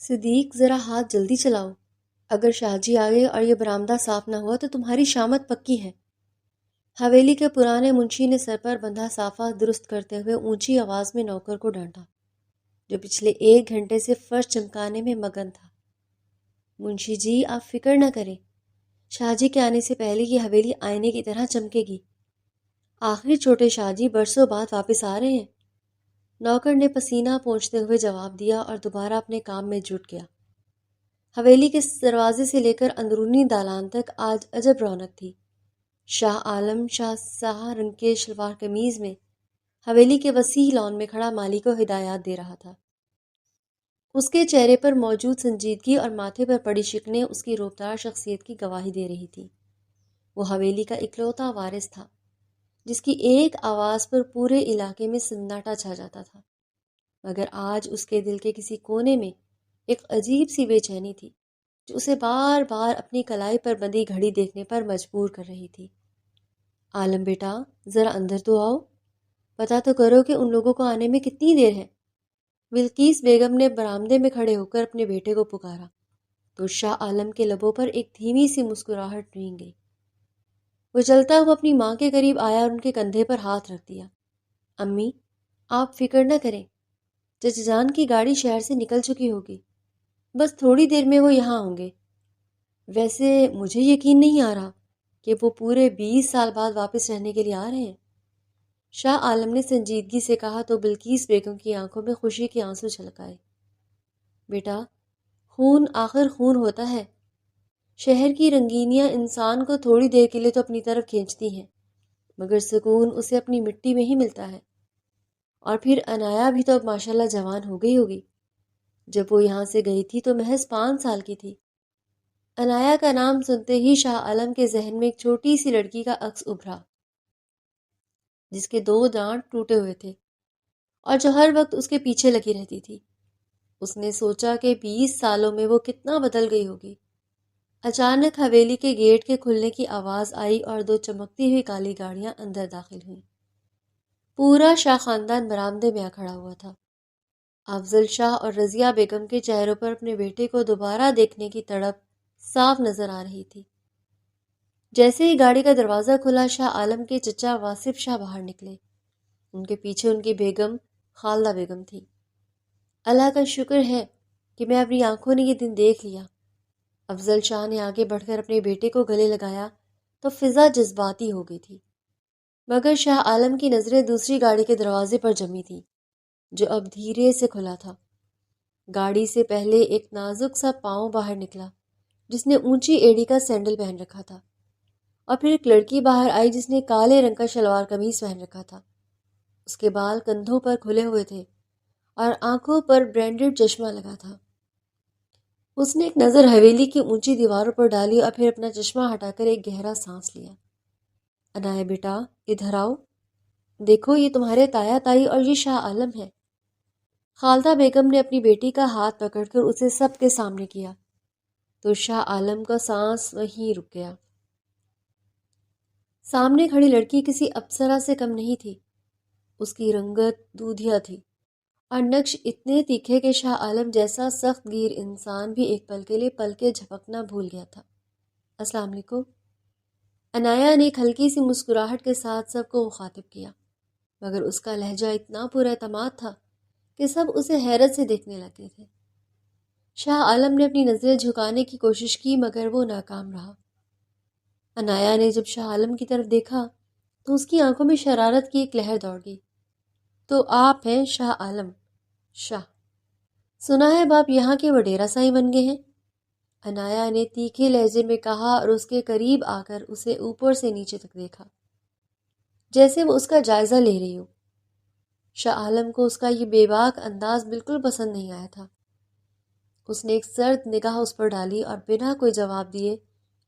صدیق ذرا ہاتھ جلدی چلاؤ، اگر شاہ جی آ گئے اور یہ برآمدہ صاف نہ ہوا تو تمہاری شامت پکی ہے۔ حویلی کے پرانے منشی نے سر پر بندھا صافہ درست کرتے ہوئے اونچی آواز میں نوکر کو ڈانٹا، جو پچھلے 1 گھنٹے سے فرش چمکانے میں مگن تھا۔ منشی جی، آپ فکر نہ کریں، شاہ جی کے آنے سے پہلے یہ حویلی آئینے کی طرح چمکے گی۔ آخری چھوٹے شاہ جی برسوں بعد واپس آ رہے ہیں۔ نوکر نے پسینہ پونچھتے ہوئے جواب دیا اور دوبارہ اپنے کام میں جٹ گیا۔ حویلی کے دروازے سے لے کر اندرونی دالان تک آج عجب رونق تھی۔ شاہ عالم شاہ سیاہ رنگ کے شلوار قمیض میں حویلی کے وسیع لان میں کھڑا مالی کو ہدایات دے رہا تھا۔ اس کے چہرے پر موجود سنجیدگی اور ماتھے پر پڑی شکنیں اس کی روبدار شخصیت کی گواہی دے رہی تھی۔ وہ حویلی کا اکلوتا وارث تھا، جس کی ایک آواز پر پورے علاقے میں سناٹا چھا جاتا تھا، مگر آج اس کے دل کے کسی کونے میں ایک عجیب سی بے چینی تھی جو اسے بار بار اپنی کلائی پر بندھی گھڑی دیکھنے پر مجبور کر رہی تھی۔ عالم بیٹا، ذرا اندر تو آؤ، پتہ تو کرو کہ ان لوگوں کو آنے میں کتنی دیر ہے۔ بلقیس بیگم نے برآمدے میں کھڑے ہو کر اپنے بیٹے کو پکارا تو شاہ عالم کے لبوں پر ایک دھیمی سی مسکراہٹ رینگ گئی۔ وہ چلتا ہوا اپنی ماں کے قریب آیا اور ان کے کندھے پر ہاتھ رکھ دیا۔ امی، آپ فکر نہ کریں، چچا جان کی گاڑی شہر سے نکل چکی ہوگی، بس تھوڑی دیر میں وہ یہاں ہوں گے۔ ویسے مجھے یقین نہیں آ رہا کہ وہ پورے 20 سال بعد واپس رہنے کے لیے آ رہے ہیں۔ شاہ عالم نے سنجیدگی سے کہا تو بلقیس بیگم کی آنکھوں میں خوشی کے آنسو چھلک آئے۔ بیٹا، خون آخر خون ہوتا ہے۔ شہر کی رنگینیاں انسان کو تھوڑی دیر کے لیے تو اپنی طرف کھینچتی ہیں، مگر سکون اسے اپنی مٹی میں ہی ملتا ہے۔ اور پھر عنایا بھی تو اب ماشاءاللہ جوان ہو گئی ہوگی۔ جب وہ یہاں سے گئی تھی تو محض 5 سال کی تھی۔ عنایا کا نام سنتے ہی شاہ عالم کے ذہن میں ایک چھوٹی سی لڑکی کا عکس ابھرا، جس کے 2 دانت ٹوٹے ہوئے تھے اور جو ہر وقت اس کے پیچھے لگی رہتی تھی۔ اس نے سوچا کہ 20 سالوں میں وہ کتنا بدل گئی ہوگی۔ اچانک حویلی کے گیٹ کے کھلنے کی آواز آئی اور 2 چمکتی ہوئی کالی گاڑیاں اندر داخل ہوئیں۔ پورا شاہ خاندان برآمدے میں آ کھڑا ہوا تھا۔ افضل شاہ اور رضیہ بیگم کے چہروں پر اپنے بیٹے کو دوبارہ دیکھنے کی تڑپ صاف نظر آ رہی تھی۔ جیسے ہی گاڑی کا دروازہ کھلا، شاہ عالم کے چچا واصف شاہ باہر نکلے۔ ان کے پیچھے ان کی بیگم خالدہ بیگم تھی۔ اللہ کا شکر ہے کہ میں اپنی آنکھوں نے یہ دن دیکھ لیا۔ افضل شاہ نے آگے بڑھ کر اپنے بیٹے کو گلے لگایا تو فضا جذباتی ہو گئی تھی، مگر شاہ عالم کی نظریں دوسری گاڑی کے دروازے پر جمی تھیں، جو اب دھیرے سے کھلا تھا۔ گاڑی سے پہلے ایک نازک سا پاؤں باہر نکلا جس نے اونچی ایڑی کا سینڈل پہن رکھا تھا، اور پھر ایک لڑکی باہر آئی جس نے کالے رنگ کا شلوار قمیص پہن رکھا تھا۔ اس کے بال کندھوں پر کھلے ہوئے تھے اور آنکھوں پر برینڈڈ چشمہ لگا تھا۔ اس نے ایک نظر حویلی کی اونچی دیواروں پر ڈالی اور پھر اپنا چشمہ ہٹا کر ایک گہرا سانس لیا۔ عنایا بیٹا، ادھر آؤ، دیکھو یہ تمہارے تایا تائی اور یہ شاہ عالم ہے۔ خالدہ بیگم نے اپنی بیٹی کا ہاتھ پکڑ کر اسے سب کے سامنے کیا تو شاہ عالم کا سانس وہیں رک گیا۔ سامنے کھڑی لڑکی کسی اپسرا سے کم نہیں تھی۔ اس کی رنگت دودھیا تھی اور نقش اتنے تیکھے کہ شاہ عالم جیسا سخت گیر انسان بھی ایک پل کے لیے پلکیں جھپکنا بھول گیا تھا۔ السلام علیکم۔ عنایا نے ایک ہلکی سی مسکراہٹ کے ساتھ سب کو مخاطب کیا، مگر اس کا لہجہ اتنا پر اعتماد تھا کہ سب اسے حیرت سے دیکھنے لگے تھے۔ شاہ عالم نے اپنی نظریں جھکانے کی کوشش کی مگر وہ ناکام رہا۔ عنایا نے جب شاہ عالم کی طرف دیکھا تو اس کی آنکھوں میں شرارت کی ایک لہر دوڑ گئی۔ تو آپ ہیں شاہ عالم؟ شاہ، سنا ہے باپ یہاں کے وڈیرا سائی بن گئے ہیں؟ عنایا نے تیکھے لہجے میں کہا اور اس کے قریب آ کر اسے اوپر سے نیچے تک دیکھا، جیسے وہ اس کا جائزہ لے رہی ہو۔ شاہ عالم کو اس کا یہ بے باک انداز بالکل پسند نہیں آیا تھا۔ اس نے ایک سرد نگاہ اس پر ڈالی اور بنا کوئی جواب دیے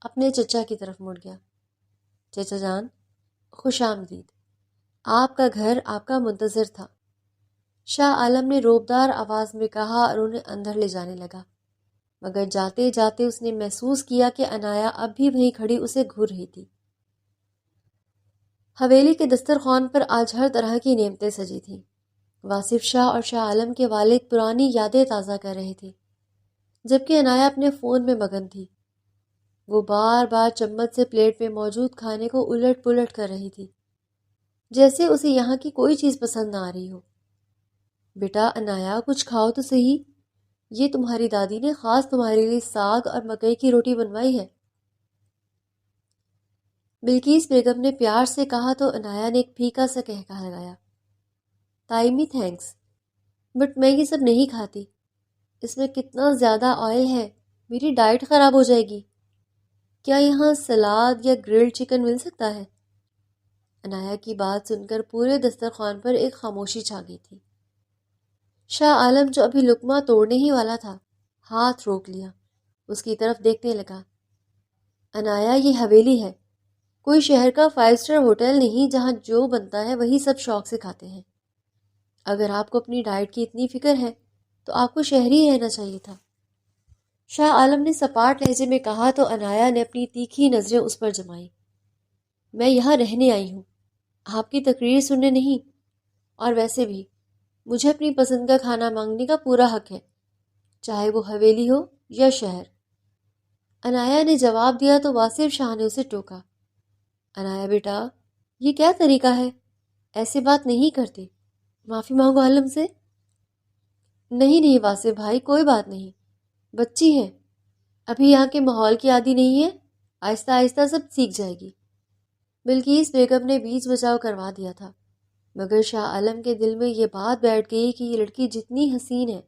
اپنے چچا کی طرف مڑ گیا۔ چچا جان، خوش آمدید، آپ کا گھر آپ کا منتظر تھا، شاہ عالم نے روبدار آواز میں کہا اور انہیں اندر لے جانے لگا، مگر جاتے جاتے اس نے محسوس کیا کہ عنایا اب بھی وہیں کھڑی اسے گھور رہی تھی۔ حویلی کے دسترخوان پر آج ہر طرح کی نعمتیں سجی تھیں۔ واصف شاہ اور شاہ عالم کے والد پرانی یادیں تازہ کر رہے تھے۔ جبکہ عنایا اپنے فون میں مگن تھی۔ وہ بار بار چمچ سے پلیٹ میں موجود کھانے کو الٹ پلٹ کر رہی تھی، جیسے اسے یہاں کی کوئی چیز پسند نہ آ رہی ہو۔ بیٹا عنایا، کچھ کھاؤ تو صحیح، یہ تمہاری دادی نے خاص تمہارے لیے ساگ اور مکئی کی روٹی بنوائی ہے، بلقیس بیگم نے پیار سے کہا تو عنایا نے ایک پھیکا سا کہکا لگایا۔ تائمی تھینکس، بٹ میں یہ سب نہیں کھاتی، اس میں کتنا زیادہ آئل ہے، میری ڈائٹ خراب ہو جائے گی۔ کیا یہاں سلاد یا گرلڈ چکن مل سکتا ہے؟ عنایا کی بات سن کر پورے دسترخوان پر ایک خاموشی چھا گئی تھی۔ شاہ عالم جو ابھی لقمہ توڑنے ہی والا تھا، ہاتھ روک لیا، اس کی طرف دیکھنے لگا۔ عنایا، یہ حویلی ہے، کوئی شہر کا 5 اسٹار ہوٹل نہیں جہاں جو بنتا ہے وہی سب شوق سے کھاتے ہیں۔ اگر آپ کو اپنی ڈائٹ کی اتنی فکر ہے تو آپ کو شہر ہی رہنا چاہیے تھا، شاہ عالم نے سپاٹ لہجے میں کہا تو عنایا نے اپنی تیکھی نظریں اس پر جمائیں۔ میں یہاں رہنے آئی ہوں، آپ کی تقریر سننے نہیں، اور ویسے بھی مجھے اپنی پسند کا کھانا مانگنے کا پورا حق ہے، چاہے وہ حویلی ہو یا شہر۔ عنایا نے جواب دیا تو واصف شاہ نے اسے ٹوکا۔ عنایا بیٹا، یہ کیا طریقہ ہے؟ ایسے بات نہیں کرتے، معافی مانگو عالم سے۔ نہیں واصف بھائی، کوئی بات نہیں، بچی ہے، ابھی یہاں کے ماحول کی عادی نہیں ہے، آہستہ آہستہ سب سیکھ جائے گی۔ بلقیس بیگم نے بیچ بچاؤ کروا دیا تھا، مگر شاہ عالم کے دل میں یہ بات بیٹھ گئی کہ یہ لڑکی جتنی حسین ہے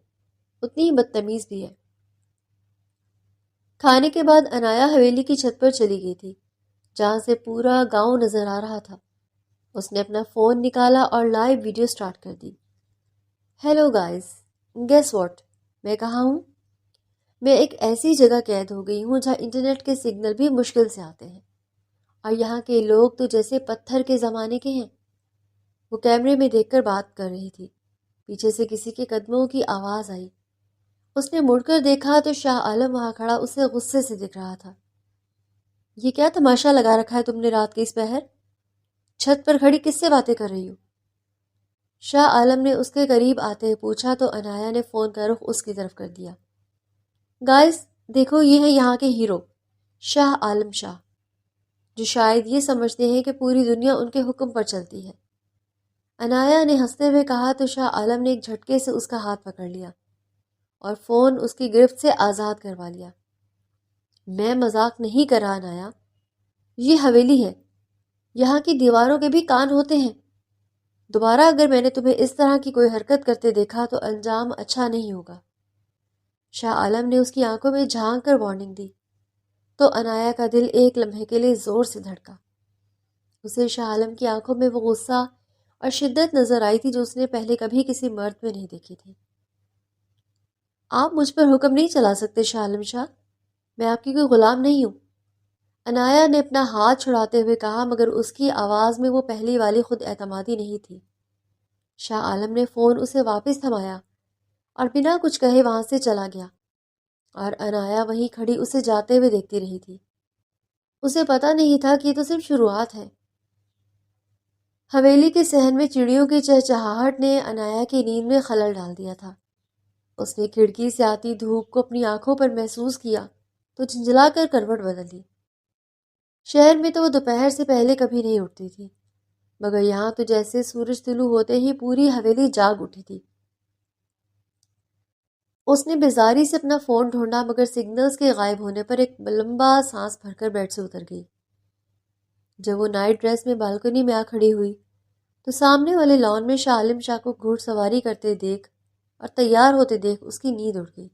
اتنی ہی بدتمیز بھی ہے۔ کھانے کے بعد عنایا حویلی کی چھت پر چلی گئی تھی، جہاں سے پورا گاؤں نظر آ رہا تھا۔ اس نے اپنا فون نکالا اور لائیو ویڈیو سٹارٹ کر دی۔ ہیلو گائز، گیس واٹ، میں کہاں ہوں؟ میں ایک ایسی جگہ قید ہو گئی ہوں جہاں انٹرنیٹ کے سگنل بھی مشکل سے آتے ہیں، اور یہاں کے لوگ تو جیسے پتھر کے زمانے کے ہیں۔ وہ کیمرے میں دیکھ کر بات کر رہی تھی۔ پیچھے سے کسی کے قدموں کی آواز آئی۔ اس نے مڑ کر دیکھا تو شاہ عالم وہاں کھڑا اسے غصے سے دیکھ رہا تھا۔ یہ کیا تماشا لگا رکھا ہے تم نے رات کے اس پہر؟ چھت پر کھڑی کس سے باتیں کر رہی ہو؟ شاہ عالم نے اس کے قریب آتے پوچھا تو عنایا نے فون کا رخ اس کی طرف کر دیا۔ گائز دیکھو، یہ ہے یہاں کے ہیرو، شاہ عالم شاہ، جو شاید یہ سمجھتے ہیں کہ پوری دنیا ان کے حکم پر چلتی ہے۔ عنایا نے ہنستے ہوئے کہا تو شاہ عالم نے ایک جھٹکے سے اس کا ہاتھ پکڑ لیا اور فون اس کی گرفت سے آزاد کروا لیا۔ میں مذاق نہیں کر رہا عنایا، یہ حویلی ہے، یہاں کی دیواروں کے بھی کان ہوتے ہیں۔ دوبارہ اگر میں نے تمہیں اس طرح کی کوئی حرکت کرتے دیکھا تو انجام اچھا نہیں ہوگا۔ شاہ عالم نے اس کی آنکھوں میں جھانک کر وارننگ دی تو عنایا کا دل ایک لمحے کے لیے زور سے دھڑکا۔ اسے شاہ عالم کی آنکھوں میں وہ غصہ اور شدت نظر آئی تھی جو اس نے پہلے کبھی کسی مرد میں نہیں دیکھی تھی۔ آپ مجھ پر حکم نہیں چلا سکتے شاہ عالم شاہ، میں آپ کی کوئی غلام نہیں ہوں، عنایا نے اپنا ہاتھ چھڑاتے ہوئے کہا، مگر اس کی آواز میں وہ پہلی والی خود اعتمادی نہیں تھی۔ شاہ عالم نے فون اسے واپس تھمایا اور بنا کچھ کہے وہاں سے چلا گیا، اور عنایا وہیں کھڑی اسے جاتے ہوئے دیکھتی رہی تھی۔ اسے پتہ نہیں تھا کہ یہ تو صرف شروعات ہے۔ حویلی کے صحن میں چڑیوں کی چہچہاہٹ نے عنایا کی نیند میں خلل ڈال دیا تھا۔ اس نے کھڑکی سے آتی دھوپ کو اپنی آنکھوں پر محسوس کیا تو جھنجھلا کر کروٹ بدل دی۔ شہر میں تو وہ دوپہر سے پہلے کبھی نہیں اٹھتی تھی، مگر یہاں تو جیسے سورج طلوع ہوتے ہی پوری حویلی جاگ اٹھی تھی۔ اس نے بیزاری سے اپنا فون ڈھونڈا، مگر سگنلز کے غائب ہونے پر ایک لمبا سانس بھر کر بیڈ سے اتر گئی۔ جب وہ نائٹ ڈریس میں بالکنی میں آ کھڑی ہوئی تو سامنے والے لان میں شاہ عالم شاہ کو گھوڑ سواری کرتے دیکھ اور تیار ہوتے دیکھ اس کی نیند اڑ گئی۔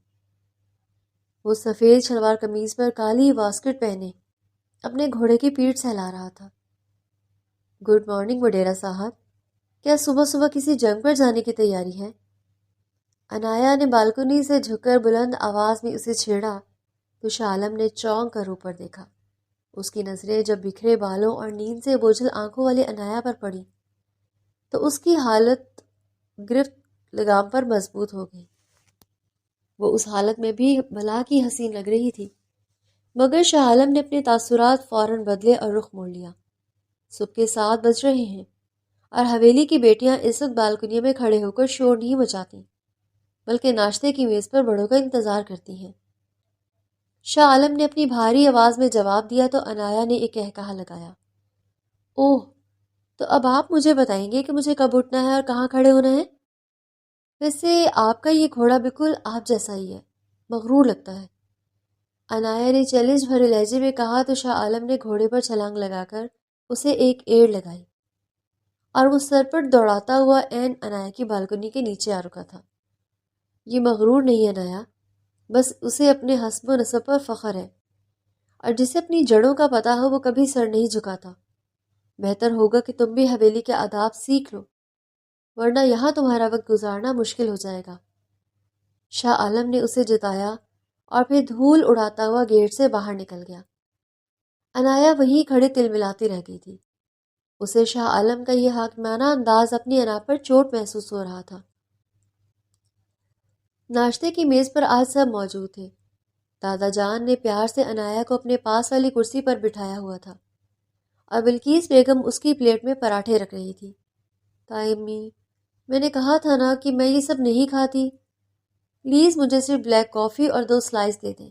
وہ سفید شلوار قمیض پر کالی واسکٹ پہنے اپنے گھوڑے کی پیٹھ سہلا رہا تھا۔ گڈ مارننگ وڈیرا صاحب، کیا صبح صبح کسی جنگ پر جانے کی تیاری ہے؟ عنایا نے بالکنی سے جھک کر بلند آواز میں اسے چھیڑا تو شاہ عالم نے چونک کر اوپر دیکھا۔ اس کی نظریں جب بکھرے بالوں اور نیند سے بوجھل آنکھوں والے عنایا پر پڑی تو اس کی حالت گرفت لگام پر مضبوط ہو گئی۔ وہ اس حالت میں بھی بھلا کی حسین لگ رہی تھی، مگر شاہ عالم نے اپنے تاثرات فوراً بدلے اور رخ موڑ لیا۔ صبح کے 7 بج رہے ہیں اور حویلی کی بیٹیاں اس وقت بالکنی میں کھڑے ہو کر شور نہیں مچاتی، بلکہ ناشتے کی میز پر بڑوں کا انتظار کرتی ہیں۔ شاہ عالم نے اپنی بھاری آواز میں جواب دیا تو عنایا نے ایک کہا لگایا، اوہ، تو اب آپ مجھے بتائیں گے کہ مجھے کب اٹھنا ہے اور کہاں کھڑے ہونا ہے؟ ویسے آپ کا یہ گھوڑا بالکل آپ جیسا ہی ہے، مغرور لگتا ہے۔ عنایا نے چیلنج بھرے لہجے میں کہا تو شاہ عالم نے گھوڑے پر چھلانگ لگا کر اسے ایک ایڑ لگائی اور وہ سرپٹ دوڑاتا ہوا عین عنایا کی بالکنی کے نیچے آ رکا تھا۔ یہ مغرور نہیں ہے عنایا، بس اسے اپنے حسب و نسب پر فخر ہے، اور جسے اپنی جڑوں کا پتہ ہو وہ کبھی سر نہیں جھکاتا۔ بہتر ہوگا کہ تم بھی حویلی کے آداب سیکھ لو، ورنہ یہاں تمہارا وقت گزارنا مشکل ہو جائے گا۔ شاہ عالم نے اسے جتایا اور پھر دھول اڑاتا ہوا گیٹ سے باہر نکل گیا۔ عنایا وہیں کھڑے تل ملاتی رہ گئی تھی۔ اسے شاہ عالم کا یہ حاکمانہ انداز اپنی انا پر چوٹ محسوس ہو رہا تھا۔ ناشتے کی میز پر آج سب موجود تھے۔ دادا جان نے پیار سے عنایا کو اپنے پاس والی کرسی پر بٹھایا ہوا تھا اور بلقیس بیگم اس کی پلیٹ میں پراٹھے رکھ رہی تھی۔ تائی امی، میں نے کہا تھا نا کہ میں یہ سب نہیں کھاتی، پلیز مجھے صرف بلیک کافی اور 2 سلائس دے دیں۔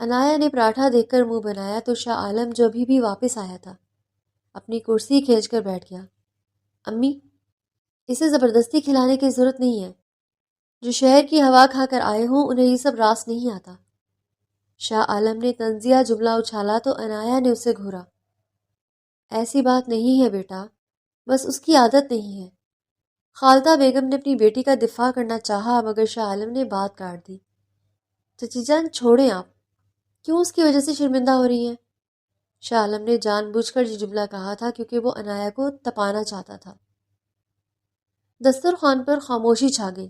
عنایا نے پراٹھا دیکھ کر منہ بنایا تو شاہ عالم جو ابھی بھی واپس آیا تھا اپنی کرسی کھینچ کر بیٹھ گیا۔ امی، اسے زبردستی کھلانے کی ضرورت نہیں ہے، جو شہر کی ہوا کھا کر آئے ہوں انہیں یہ سب راس نہیں آتا۔ شاہ عالم نے طنزیہ جملہ اچھالا تو عنایا نے اسے گھورا۔ ایسی بات نہیں ہے بیٹا، بس اس کی عادت نہیں ہے۔ خالدہ بیگم نے اپنی بیٹی کا دفاع کرنا چاہا مگر شاہ عالم نے بات کاٹ دی۔ چچی جان چھوڑیں آپ، کیوں اس کی وجہ سے شرمندہ ہو رہی ہیں؟ شاہ عالم نے جان بوجھ کر یہ جملہ کہا تھا کیونکہ وہ عنایا کو تپانا چاہتا تھا۔ دسترخوان پر خاموشی چھا گئی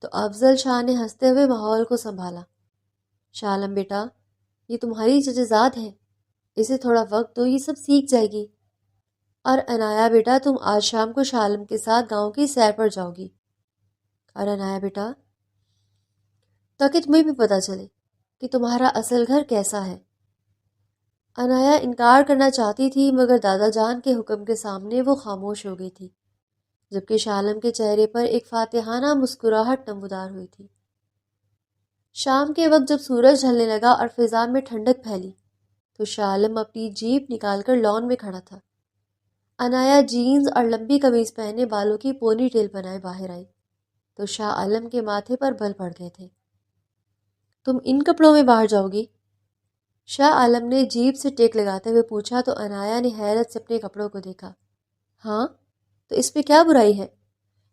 تو افضل شاہ نے ہنستے ہوئے ماحول کو سنبھالا۔ شاہ عالم بیٹا، یہ تمہاری چچزاد ہے، اسے تھوڑا وقت دو، یہ سب سیکھ جائے گی۔ اور عنایا بیٹا، تم آج شام کو شاہ عالم کے ساتھ گاؤں کی سیر پر جاؤ گی۔ اور عنایا بیٹا، تاکہ تمہیں بھی پتہ چلے کہ تمہارا اصل گھر کیسا ہے۔ عنایا انکار کرنا چاہتی تھی مگر دادا جان کے حکم کے سامنے وہ خاموش ہو گئی تھی، جبکہ شاہ عالم کے چہرے پر ایک فاتحانہ مسکراہٹ نمودار ہوئی تھی۔ شام کے وقت جب سورج ڈھلنے لگا اور فضا میں ٹھنڈک پھیلی تو شاہ عالم اپنی جیپ نکال کر لان میں کھڑا تھا۔ عنایا جینز اور لمبی قمیض پہنے بالوں کی پونی ٹیل بنائے باہر آئی تو شاہ عالم کے ماتھے پر بل پڑ گئے تھے۔ تم ان کپڑوں میں باہر جاؤ گی؟ شاہ عالم نے جیب سے ٹیک لگاتے ہوئے پوچھا تو عنایا نے حیرت سے اپنے کپڑوں کو دیکھا۔ ہاں، تو اس پہ کیا برائی ہے؟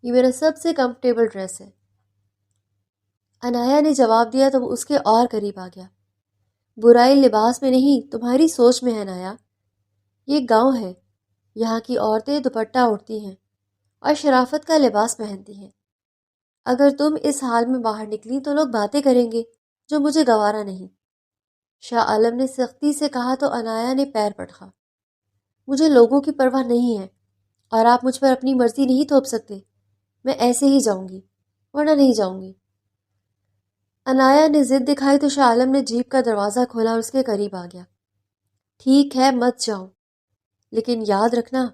یہ میرا سب سے کمفرٹیبل ڈریس ہے۔ عنایا نے جواب دیا تو وہ اس کے اور قریب آ گیا۔ برائی لباس میں نہیں، تمہاری سوچ میں ہے عنایا۔ یہ گاؤں ہے، یہاں کی عورتیں دوپٹہ اوڑھتی ہیں اور شرافت کا لباس پہنتی ہیں۔ اگر تم اس حال میں باہر نکلی تو لوگ باتیں کریں گے جو مجھے گوارا نہیں۔ شاہ عالم نے سختی سے کہا تو عنایا نے پیر پٹکا۔ مجھے لوگوں کی پرواہ نہیں ہے اور آپ مجھ پر اپنی مرضی نہیں تھوپ سکتے۔ میں ایسے ہی جاؤں گی، ورنہ نہیں جاؤں گی۔ عنایا نے ضد دکھائی تو شاہ عالم نے جیپ کا دروازہ کھولا اور اس کے قریب آ گیا۔ ٹھیک ہے، مت جاؤ، لیکن یاد رکھنا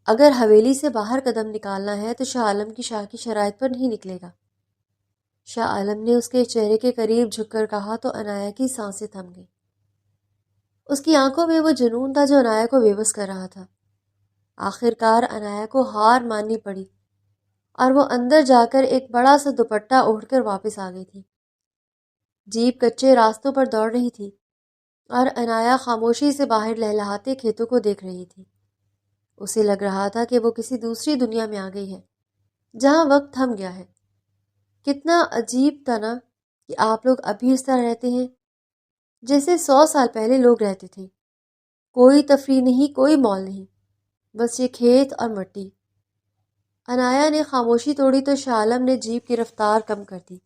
اگر حویلی سے باہر قدم نکالنا ہے تو شاہ عالم کی شاہ کی شرائط پر نہیں نکلے گا۔ شاہ عالم نے اس کے چہرے کے قریب جھک کر کہا تو عنایا کی سانسیں تھم گئیں۔ اس کی آنکھوں میں وہ جنون تھا جو عنایا کو بے بس کر رہا تھا۔ آخر کار عنایا کو ہار ماننی پڑی اور وہ اندر جا کر ایک بڑا سا دوپٹہ اوڑھ کر واپس آ گئی تھی۔ جیپ کچے راستوں پر دوڑ رہی تھی اور عنایا خاموشی سے باہر لہلہاتے کھیتوں کو دیکھ رہی تھی۔ اسے لگ رہا تھا کہ وہ کسی دوسری دنیا میں آ گئی ہے جہاں وقت تھم گیا ہے۔ کتنا عجیب تھا نا کہ آپ لوگ ابھی اس طرح رہتے ہیں جیسے 100 سال پہلے لوگ رہتے تھے۔ کوئی تفریح نہیں، کوئی مال نہیں، بس یہ کھیت اور مٹی۔ عنایا نے خاموشی توڑی تو شاہ عالم نے جیپ کی رفتار کم کر دی۔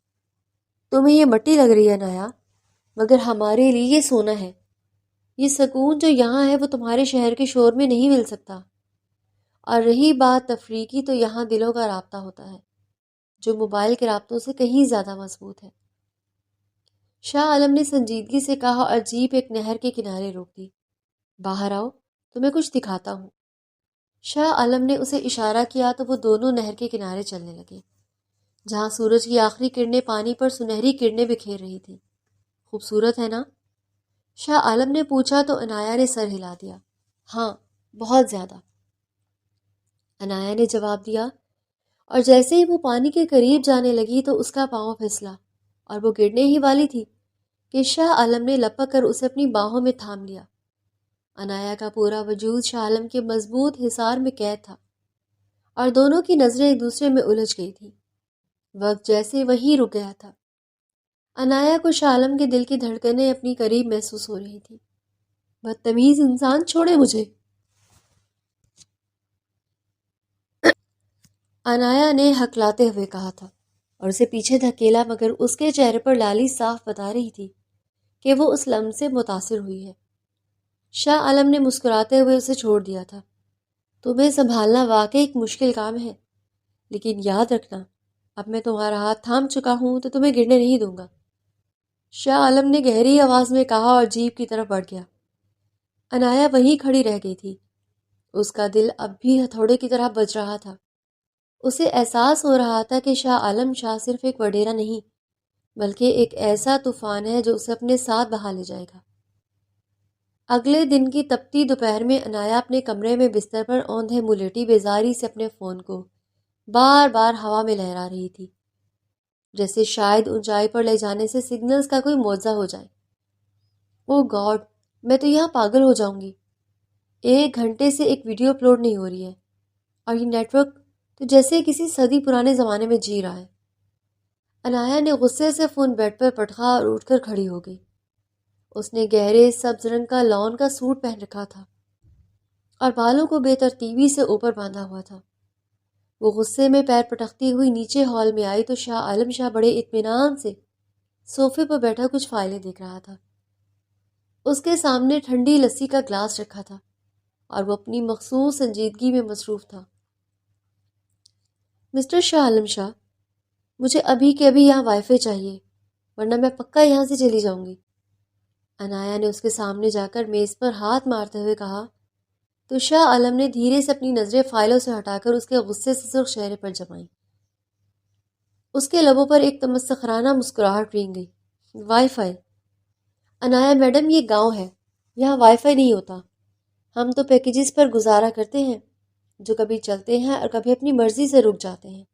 تمہیں یہ مٹی لگ رہی ہے عنایا، مگر ہمارے لیے یہ سونا ہے۔ یہ سکون جو یہاں ہے وہ تمہارے شہر کے شور میں نہیں مل سکتا۔ اور رہی بات تفریح کی تو یہاں دلوں کا رابطہ ہوتا ہے جو موبائل کے رابطوں سے کہیں زیادہ مضبوط ہے۔ شاہ عالم نے سنجیدگی سے کہا اور جیپ ایک نہر کے کنارے روک دی۔ باہر آؤ، تمہیں کچھ دکھاتا ہوں۔ شاہ عالم نے اسے اشارہ کیا تو وہ دونوں نہر کے کنارے چلنے لگے، جہاں سورج کی آخری کرنیں پانی پر سنہری کرنیں بکھیر رہی تھی۔ خوبصورت ہے نا؟ شاہ عالم نے پوچھا تو عنایا نے سر ہلا دیا۔ ہاں، بہت زیادہ، عنایا نے جواب دیا، اور جیسے ہی وہ پانی کے قریب جانے لگی تو اس کا پاؤں پھسلا اور وہ گرنے ہی والی تھی کہ شاہ عالم نے لپک کر اسے اپنی باہوں میں تھام لیا۔ عنایا کا پورا وجود شاہ عالم کے مضبوط حصار میں قید تھا اور دونوں کی نظریں ایک دوسرے میں الجھ گئی تھیں۔ وقت جیسے وہیں رک گیا تھا۔ عنایا کو شاہ عالم کے دل کی دھڑکنیں اپنی قریب محسوس ہو رہی تھیں۔ بدتمیز انسان، چھوڑے مجھے، عنایا نے ہکلاتے ہوئے کہا تھا اور اسے پیچھے دھکیلا، مگر اس کے چہرے پر لالی صاف بتا رہی تھی کہ وہ اس لمس سے متاثر ہوئی ہے۔ شاہ عالم نے مسکراتے ہوئے اسے چھوڑ دیا تھا۔ تمہیں سنبھالنا واقعی ایک مشکل کام ہے، لیکن یاد رکھنا، اب میں تمہارا ہاتھ تھام چکا ہوں تو تمہیں گرنے نہیں دوں گا، شاہ عالم نے گہری آواز میں کہا اور جیپ کی طرف بڑھ گیا۔ عنایا وہیں کھڑی رہ گئی تھی۔ اس کا دل اب بھی ہتھوڑے کی طرح بج رہا تھا۔ اسے احساس ہو رہا تھا کہ شاہ عالم شاہ صرف ایک وڈیرا نہیں، بلکہ ایک ایسا طوفان ہے جو اسے اپنے ساتھ بہا لے جائے گا۔ اگلے دن کی تپتی دوپہر میں عنایا اپنے کمرے میں بستر پر اوندھے منہ لیٹی بیزاری سے اپنے فون کو بار بار ہوا میں لہرا رہی تھی، جیسے شاید اونچائی پر لے جانے سے سگنلز کا کوئی معجزہ ہو جائے۔ او گاڈ، میں تو یہاں پاگل ہو جاؤں گی۔ 1 گھنٹے سے ایک ویڈیو اپلوڈ نہیں ہو رہی ہے اور یہ نیٹ ورک تو جیسے کسی صدی پرانے زمانے میں جی رہا ہے۔ عنایا نے غصے سے فون بیڈ پر پٹخا اور اٹھ کر کھڑی ہو گئی۔ اس نے گہرے سبز رنگ کا لان کا سوٹ پہن رکھا تھا اور بالوں کو بے ترتیبی سے اوپر باندھا ہوا تھا۔ وہ غصے میں پیر پٹکتی ہوئی نیچے ہال میں آئی تو شاہ عالم شاہ بڑے اطمینان سے صوفے پر بیٹھا کچھ فائلیں دیکھ رہا تھا۔ اس کے سامنے ٹھنڈی لسی کا گلاس رکھا تھا اور وہ اپنی مخصوص سنجیدگی میں مصروف تھا۔ مسٹر شاہ عالم شاہ، مجھے ابھی کے ابھی یہاں وائی فائی چاہیے، ورنہ میں پکا یہاں سے چلی جاؤں گی، عنایا نے اس کے سامنے جا کر میز پر ہاتھ مارتے ہوئے کہا تو شاہ عالم نے دھیرے سے اپنی نظریں فائلوں سے ہٹا کر اس کے غصے سے سرخ چہرے پر جمائیں۔ اس کے لبوں پر ایک تمسخرانہ مسکراہٹ رینگ گئی۔ Wi fi? عنایا میڈم، یہ گاؤں ہے، یہاں وائی فائی نہیں ہوتا۔ ہم تو پیکیجز پر گزارا کرتے ہیں جو کبھی چلتے ہیں اور کبھی اپنی مرضی سے رک جاتے ہیں،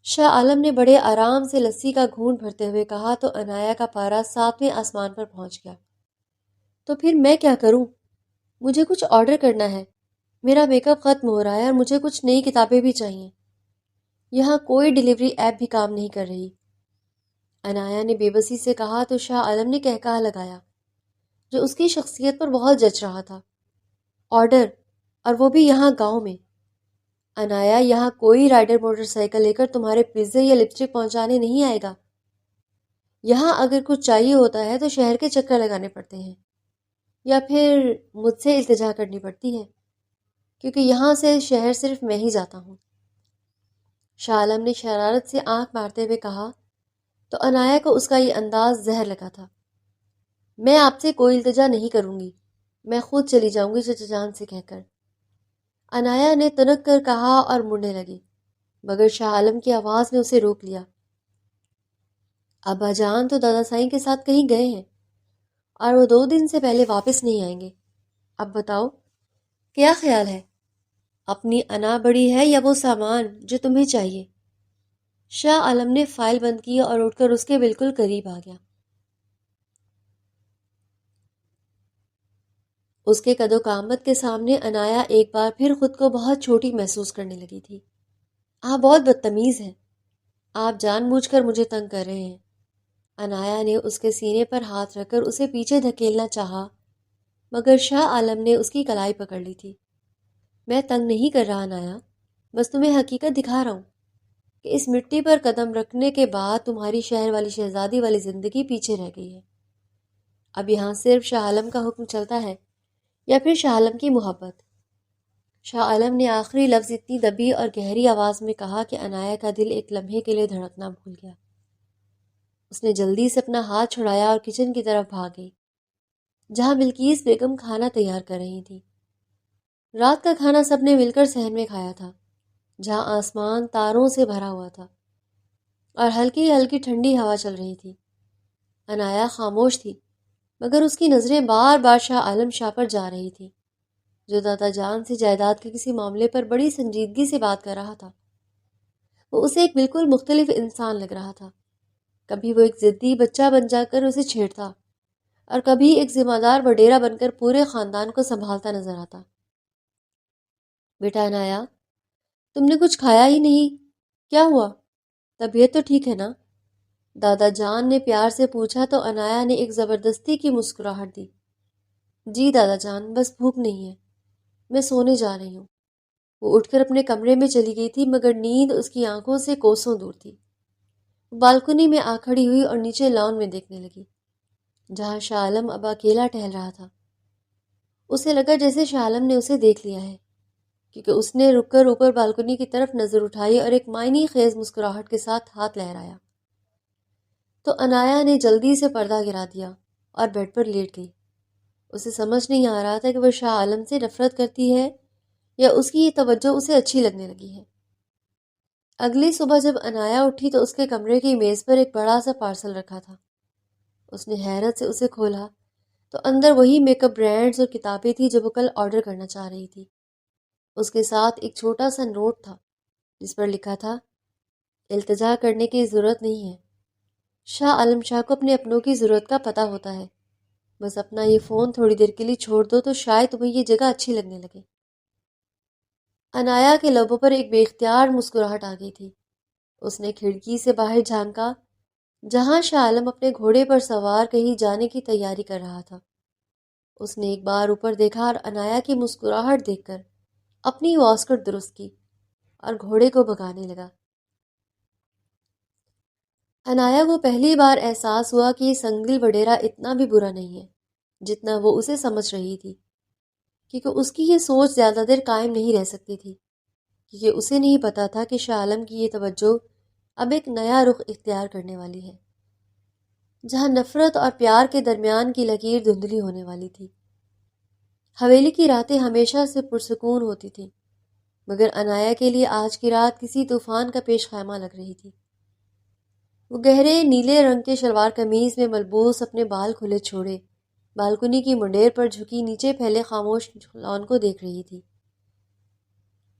شاہ عالم نے بڑے آرام سے لسی کا گھونٹ بھرتے ہوئے کہا تو عنایا کا پارا 7ویں آسمان پر پہنچ گیا۔ تو پھر میں کیا کروں؟ مجھے کچھ آرڈر کرنا ہے، میرا میک اپ ختم ہو رہا ہے اور مجھے کچھ نئی کتابیں بھی چاہیے۔ یہاں کوئی ڈیلیوری ایپ بھی کام نہیں کر رہی، عنایا نے بے بسی سے کہا تو شاہ عالم نے کہکہا لگایا جو اس کی شخصیت پر بہت جچ رہا تھا۔ آرڈر، اور وہ بھی یہاں گاؤں میں؟ عنایا، یہاں کوئی رائڈر موٹر سائیکل لے کر تمہارے پیزے یا لپسٹک پہنچانے نہیں آئے گا۔ یہاں اگر کچھ چاہیے ہوتا ہے تو شہر کے چکر لگانے پڑتے ہیں یا پھر مجھ سے التجا کرنی پڑتی ہے، کیونکہ یہاں سے شہر صرف میں ہی جاتا ہوں، شاہ عالم نے شرارت سے آنکھ مارتے ہوئے کہا تو عنایا کو اس کا یہ انداز زہر لگا تھا۔ میں آپ سے کوئی التجا نہیں کروں گی، میں خود چلی جاؤں گی چچا جان سے کہہ کر، عنایا نے تنک کر کہا اور مڑنے لگی، مگر شاہ عالم کی آواز نے اسے روک لیا۔ ابا جان تو دادا سائیں کے ساتھ کہیں گئے ہیں اور وہ 2 دن سے پہلے واپس نہیں آئیں گے۔ اب بتاؤ کیا خیال ہے، اپنی انا بڑی ہے یا وہ سامان جو تمہیں چاہیے؟ شاہ عالم نے فائل بند کی اور اٹھ کر اس کے بالکل قریب آ گیا۔ اس کے قد و قامت کے سامنے عنایا ایک بار پھر خود کو بہت چھوٹی محسوس کرنے لگی تھی۔ آپ بہت بدتمیز ہیں، آپ جان بوجھ کر مجھے تنگ کر رہے ہیں، عنایا نے اس کے سینے پر ہاتھ رکھ کر اسے پیچھے دھکیلنا چاہا، مگر شاہ عالم نے اس کی کلائی پکڑ لی تھی۔ میں تنگ نہیں کر رہا عنایا، بس تمہیں حقیقت دکھا رہا ہوں کہ اس مٹی پر قدم رکھنے کے بعد تمہاری شہر والی شہزادی والی زندگی پیچھے رہ گئی ہے۔ اب یہاں صرف شاہ عالم کا حکم چلتا ہے یا پھر شاہ عالم کی محبت۔ شاہ عالم نے آخری لفظ اتنی دبی اور گہری آواز میں کہا کہ عنایا کا دل ایک لمحے کے لیے دھڑکنا بھول گیا۔ اس نے جلدی سے اپنا ہاتھ چھڑایا اور کچن کی طرف بھاگ گئی، جہاں بلقیس بیگم کھانا تیار کر رہی تھی۔ رات کا کھانا سب نے مل کر صحن میں کھایا تھا، جہاں آسمان تاروں سے بھرا ہوا تھا اور ہلکی ہلکی ٹھنڈی ہوا چل رہی تھی۔ عنایا خاموش تھی، مگر اس کی نظریں بار بار شاہ عالم شاہ پر جا رہی تھی، جو دادا جان سے جائیداد کے کسی معاملے پر بڑی سنجیدگی سے بات کر رہا تھا۔ وہ اسے ایک بالکل مختلف انسان لگ رہا تھا۔ کبھی وہ ایک ضدی بچہ بن جا کر اسے چھیڑتا، اور کبھی ایک ذمہ دار وڈیرا بن کر پورے خاندان کو سنبھالتا نظر آتا۔ بیٹا عنایا، تم نے کچھ کھایا ہی نہیں، کیا ہوا؟ طبیعت تو ٹھیک ہے نا؟ دادا جان نے پیار سے پوچھا تو عنایا نے ایک زبردستی کی مسکراہٹ دی۔ جی دادا جان، بس بھوک نہیں ہے، میں سونے جا رہی ہوں۔ وہ اٹھ کر اپنے کمرے میں چلی گئی تھی، مگر نیند اس کی آنکھوں سے کوسوں دور تھی۔ بالکنی میں آ کھڑی ہوئی اور نیچے لان میں دیکھنے لگی، جہاں شاہ عالم اب اکیلا ٹہل رہا تھا۔ اسے لگا جیسے شاہ عالم نے اسے دیکھ لیا ہے، کیونکہ اس نے رک کر اوپر بالکنی کی طرف نظر اٹھائی اور ایک معنی خیز مسکراہٹ کے ساتھ ہاتھ لہرایا۔ تو عنایا نے جلدی سے پردہ گرا دیا اور بیڈ پر لیٹ گئی۔ اسے سمجھ نہیں آ رہا تھا کہ وہ شاہ عالم سے نفرت کرتی ہے یا اس کی یہ توجہ اسے اچھی لگنے لگی ہے۔ اگلی صبح جب عنایا اٹھی تو اس کے کمرے کی میز پر ایک بڑا سا پارسل رکھا تھا۔ اس نے حیرت سے اسے کھولا تو اندر وہی میک اپ برانڈز اور کتابیں تھیں جو وہ کل آرڈر کرنا چاہ رہی تھی۔ اس کے ساتھ ایک چھوٹا سا نوٹ تھا جس پر لکھا تھا، التجا کرنے کی ضرورت نہیں ہے، شاہ عالم شاہ کو اپنے اپنوں کی ضرورت کا پتہ ہوتا ہے، بس اپنا یہ فون تھوڑی دیر کے لیے چھوڑ دو تو شاید تمہیں یہ جگہ اچھی لگنے لگے۔ عنایا کے لبوں پر ایک بے اختیار مسکراہٹ آ گئی تھی۔ اس نے کھڑکی سے باہر جھانکا، جہاں شاہ عالم اپنے گھوڑے پر سوار کہیں جانے کی تیاری کر رہا تھا۔ اس نے ایک بار اوپر دیکھا اور عنایا کی مسکراہٹ دیکھ کر اپنی واسکٹ درست کی اور گھوڑے کو بھگانے لگا۔ عنایا کو پہلی بار احساس ہوا کہ یہ سنگل وڈیرا اتنا بھی برا نہیں ہے جتنا وہ اسے سمجھ رہی تھی، کیونکہ اس کی یہ سوچ زیادہ دیر قائم نہیں رہ سکتی تھی، کیونکہ اسے نہیں پتا تھا کہ شاہ عالم کی یہ توجہ اب ایک نیا رخ اختیار کرنے والی ہے، جہاں نفرت اور پیار کے درمیان کی لکیر دھندلی ہونے والی تھی۔ حویلی کی راتیں ہمیشہ سے پرسکون ہوتی تھیں، مگر عنایا کے لیے آج کی رات کسی طوفان کا پیش خیمہ لگ رہی تھی۔ وہ گہرے نیلے رنگ کے شلوار قمیض میں ملبوس اپنے بال کھلے چھوڑے بالکنی کی منڈیر پر جھکی نیچے پھیلے خاموش لان کو دیکھ رہی تھی،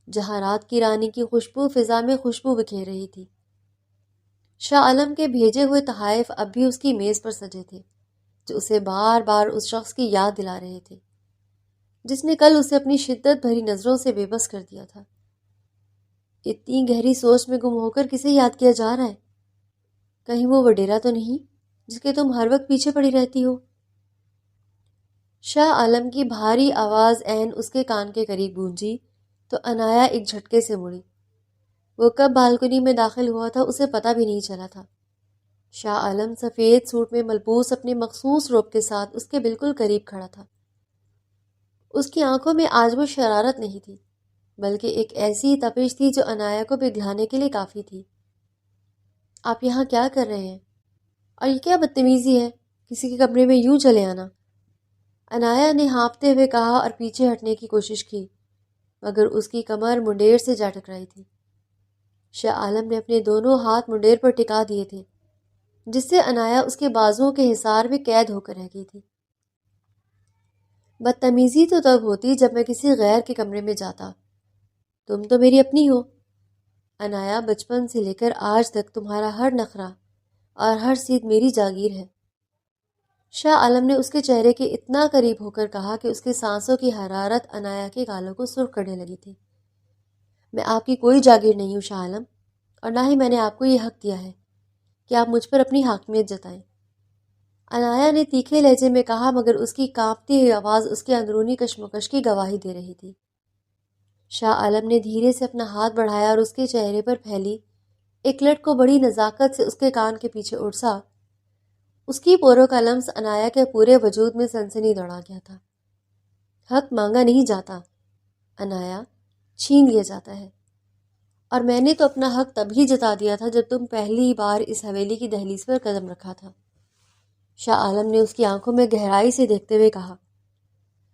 جہاں رات کی رانی کی خوشبو فضا میں خوشبو بکھیر رہی تھی۔ شاہ عالم کے بھیجے ہوئے تحائف اب بھی اس کی میز پر سجے تھے، جو اسے بار بار اس شخص کی یاد دلا رہے تھے جس نے کل اسے اپنی شدت بھری نظروں سے بے بس کر دیا تھا۔ اتنی گہری سوچ میں گم ہو کر کسے یاد کیا جا رہا ہے؟ کہیں وہ وڈیرا تو نہیں جس کے تم ہر وقت پیچھے پڑی رہتی ہو؟ شاہ عالم کی بھاری آواز عین اس کے کان کے قریب گونجی تو عنایا ایک جھٹکے سے مڑی۔ وہ کب بالکنی میں داخل ہوا تھا اسے پتہ بھی نہیں چلا تھا۔ شاہ عالم سفید سوٹ میں ملبوس اپنے مخصوص روب کے ساتھ اس کے بالکل قریب کھڑا تھا۔ اس کی آنکھوں میں آج وہ شرارت نہیں تھی، بلکہ ایک ایسی تپش تھی جو عنایا کو پگھلانے کے لیے کافی تھی۔ آپ یہاں کیا کر رہے ہیں؟ اور یہ کیا بدتمیزی ہے کسی کے کمرے میں یوں چلے آنا؟ عنایا نے ہانپتے ہوئے کہا اور پیچھے ہٹنے کی کوشش کی، مگر اس کی کمر منڈیر سے جا ٹکرائی تھی۔ شاہ عالم نے اپنے دونوں ہاتھ منڈیر پر ٹکا دیے تھے، جس سے عنایا اس کے بازوؤں کے حصار میں قید ہو کر رہ گئی تھی۔ بدتمیزی تو تب ہوتی جب میں کسی غیر کے کمرے میں جاتا، تم تو میری اپنی ہو۔ عنایا، بچپن سے لے کر آج تک تمہارا ہر نخرہ اور ہر سیدھ میری جاگیر ہے۔ شاہ عالم نے اس کے چہرے کے اتنا قریب ہو کر کہا کہ اس کے سانسوں کی حرارت عنایا کے گالوں کو سرخ کرنے لگی تھی۔ میں آپ کی کوئی جاگیر نہیں ہوں شاہ عالم، اور نہ ہی میں نے آپ کو یہ حق دیا ہے کہ آپ مجھ پر اپنی حاکمیت جتائیں۔ عنایا نے تیکھے لہجے میں کہا، مگر اس کی کانپتی ہوئی آواز اس کے اندرونی کشمکش کی گواہی دے رہی تھی۔ شاہ عالم نے دھیرے سے اپنا ہاتھ بڑھایا اور اس کے چہرے پر پھیلی ایک لٹ کو بڑی نزاکت سے اس کے کان کے پیچھے اڑسا۔ اس کی پوروں کا لمس عنایا کے پورے وجود میں سنسنی دوڑا گیا تھا۔ حق مانگا نہیں جاتا عنایا، چھین لیا جاتا ہے، اور میں نے تو اپنا حق تبھی جتا دیا تھا جب تم پہلی بار اس حویلی کی دہلیز پر قدم رکھا تھا۔ شاہ عالم نے اس کی آنکھوں میں گہرائی سے دیکھتے ہوئے کہا۔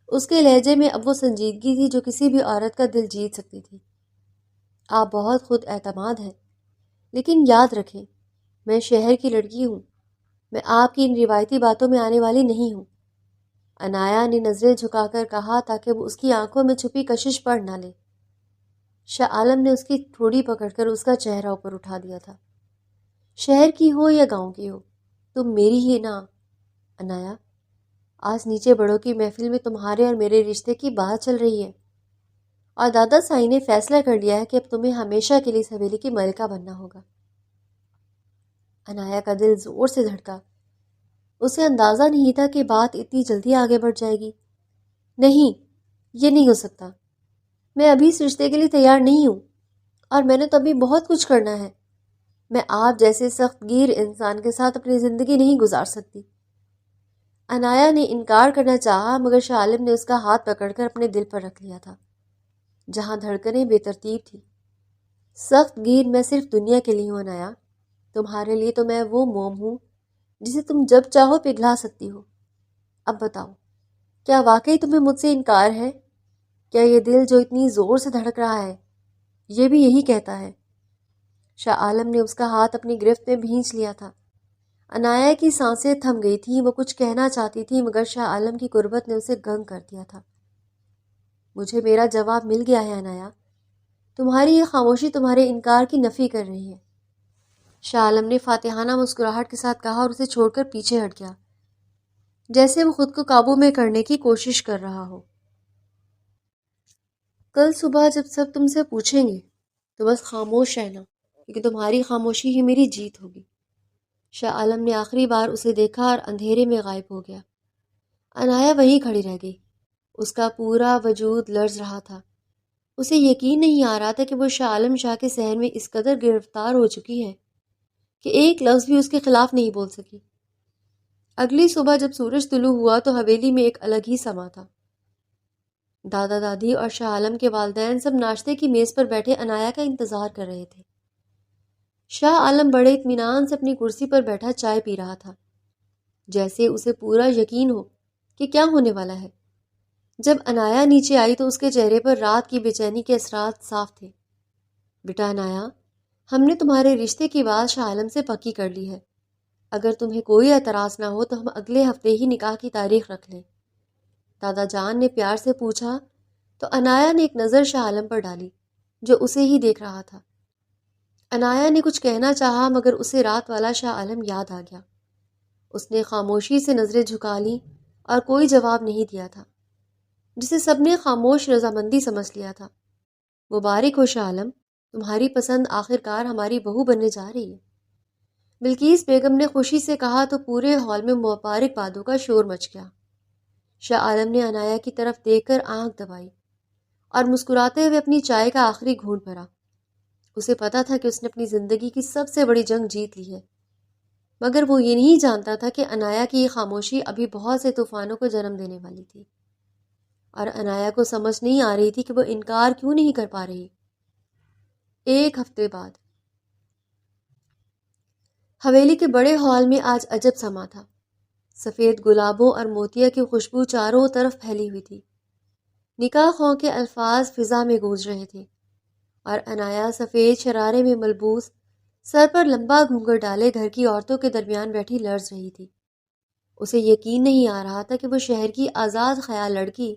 اس کے لہجے میں اب وہ سنجیدگی تھی جو کسی بھی عورت کا دل جیت سکتی تھی۔ آپ بہت خود اعتماد ہیں، لیکن یاد رکھیں میں شہر کی لڑکی ہوں، میں آپ کی ان روایتی باتوں میں آنے والی نہیں ہوں، عنایا نے نظریں جھکا کر کہا تاکہ وہ اس کی آنکھوں میں چھپی کشش پڑھ نہ لے۔ شاہ عالم نے اس کی تھوڑی پکڑ کر اس کا چہرہ اوپر اٹھا دیا تھا۔ شہر کی ہو یا گاؤں کی ہو، تم میری ہی نا عنایا۔ آج نیچے بڑوں کی محفل میں تمہارے اور میرے رشتے کی بات چل رہی ہے، اور دادا سائی نے فیصلہ کر لیا ہے کہ اب تمہیں ہمیشہ کے لیے اس حویلی کی ملکہ بننا ہوگا۔ عنایا کا دل زور سے دھڑکا۔ اسے اندازہ نہیں تھا کہ بات اتنی جلدی آگے بڑھ جائے گی۔ نہیں، یہ نہیں ہو سکتا، میں ابھی اس رشتے کے لیے تیار نہیں ہوں، اور میں نے تو ابھی بہت کچھ کرنا ہے۔ میں آپ جیسے سخت گیر انسان کے ساتھ اپنی زندگی نہیں گزار سکتی۔ عنایا نے انکار کرنا چاہا، مگر شاہ عالم نے اس کا ہاتھ پکڑ کر اپنے دل پر رکھ لیا تھا، جہاں دھڑکنیں بے ترتیب تھی۔ سخت گیر میں صرف دنیا کے لیے ہوں عنایا، تمہارے لیے تو میں وہ موم ہوں جسے تم جب چاہو پگھلا سکتی ہو۔ اب بتاؤ، کیا واقعی تمہیں مجھ سے انکار ہے؟ کیا یہ دل جو اتنی زور سے دھڑک رہا ہے، یہ بھی یہی کہتا ہے؟ شاہ عالم نے اس کا ہاتھ اپنی گرفت میں بھینچ لیا تھا۔ عنایا کی سانسیں تھم گئی تھیں، وہ کچھ کہنا چاہتی تھی مگر شاہ عالم کی قربت نے اسے گنگ کر دیا تھا۔ مجھے میرا جواب مل گیا ہے عنایا، تمہاری یہ خاموشی تمہارے انکار کی نفی کر رہی ہے۔ شاہ عالم نے فاتحانہ مسکراہٹ کے ساتھ کہا اور اسے چھوڑ کر پیچھے ہٹ گیا، جیسے وہ خود کو قابو میں کرنے کی کوشش کر رہا ہو۔ کل صبح جب سب تم سے پوچھیں گے تو بس خاموش رہنا، کیونکہ تمہاری خاموشی ہی میری جیت ہوگی۔ شاہ عالم نے آخری بار اسے دیکھا اور اندھیرے میں غائب ہو گیا۔ عنایا وہیں کھڑی رہ گئی، اس کا پورا وجود لرز رہا تھا۔ اسے یقین نہیں آ رہا تھا کہ وہ شاہ عالم شاہ کے صحن میں اس قدر گرفتار ہو چکی ہے کہ ایک لفظ بھی اس کے خلاف نہیں بول سکی۔ اگلی صبح جب سورج طلوع ہوا تو حویلی میں ایک الگ ہی سما تھا۔ دادا دادی اور شاہ عالم کے والدین سب ناشتے کی میز پر بیٹھے عنایا کا انتظار کر رہے تھے۔ شاہ عالم بڑے اطمینان سے اپنی کرسی پر بیٹھا چائے پی رہا تھا، جیسے اسے پورا یقین ہو کہ کیا ہونے والا ہے۔ جب عنایا نیچے آئی تو اس کے چہرے پر رات کی بے چینی کے اثرات صاف تھے۔ بیٹا عنایا، ہم نے تمہارے رشتے کی بات شاہ عالم سے پکی کر لی ہے۔ اگر تمہیں کوئی اعتراض نہ ہو تو ہم اگلے ہفتے ہی نکاح کی تاریخ رکھ لیں۔ دادا جان نے پیار سے پوچھا تو عنایا نے ایک نظر شاہ عالم پر ڈالی جو اسے ہی دیکھ رہا تھا۔ عنایا نے کچھ کہنا چاہا مگر اسے رات والا شاہ عالم یاد آ گیا۔ اس نے خاموشی سے نظریں جھکا لیں اور کوئی جواب نہیں دیا تھا، جسے سب نے خاموش رضامندی سمجھ لیا تھا۔ مبارک ہو شاہ عالم، تمہاری پسند آخر کار ہماری بہو بننے جا رہی ہے، بلقیس بیگم نے خوشی سے کہا تو پورے ہال میں مبارک بادوں کا شور مچ گیا۔ شاہ عالم نے عنایا کی طرف دیکھ کر آنکھ دبائی اور مسکراتے ہوئے اپنی چائے کا آخری گھونٹ بھرا۔ اسے پتا تھا کہ اس نے اپنی زندگی کی سب سے بڑی جنگ جیت لی ہے، مگر وہ یہ نہیں جانتا تھا کہ عنایا کی یہ خاموشی ابھی بہت سے طوفانوں کو جنم دینے والی تھی، اور عنایا کو سمجھ نہیں آ رہی تھی کہ وہ انکار کیوں نہیں کر پا رہی۔ ایک ہفتے بعد حویلی کے بڑے ہال میں آج عجب سما تھا۔ سفید گلابوں اور موتیا کی خوشبو چاروں طرف پھیلی ہوئی تھی۔ نکاح خواہ کے الفاظ فضا میں گونج رہے تھے، اور عنایا سفید شرارے میں ملبوس، سر پر لمبا گھونگھٹ ڈالے گھر کی عورتوں کے درمیان بیٹھی لرز رہی تھی۔ اسے یقین نہیں آ رہا تھا کہ وہ شہر کی آزاد خیال لڑکی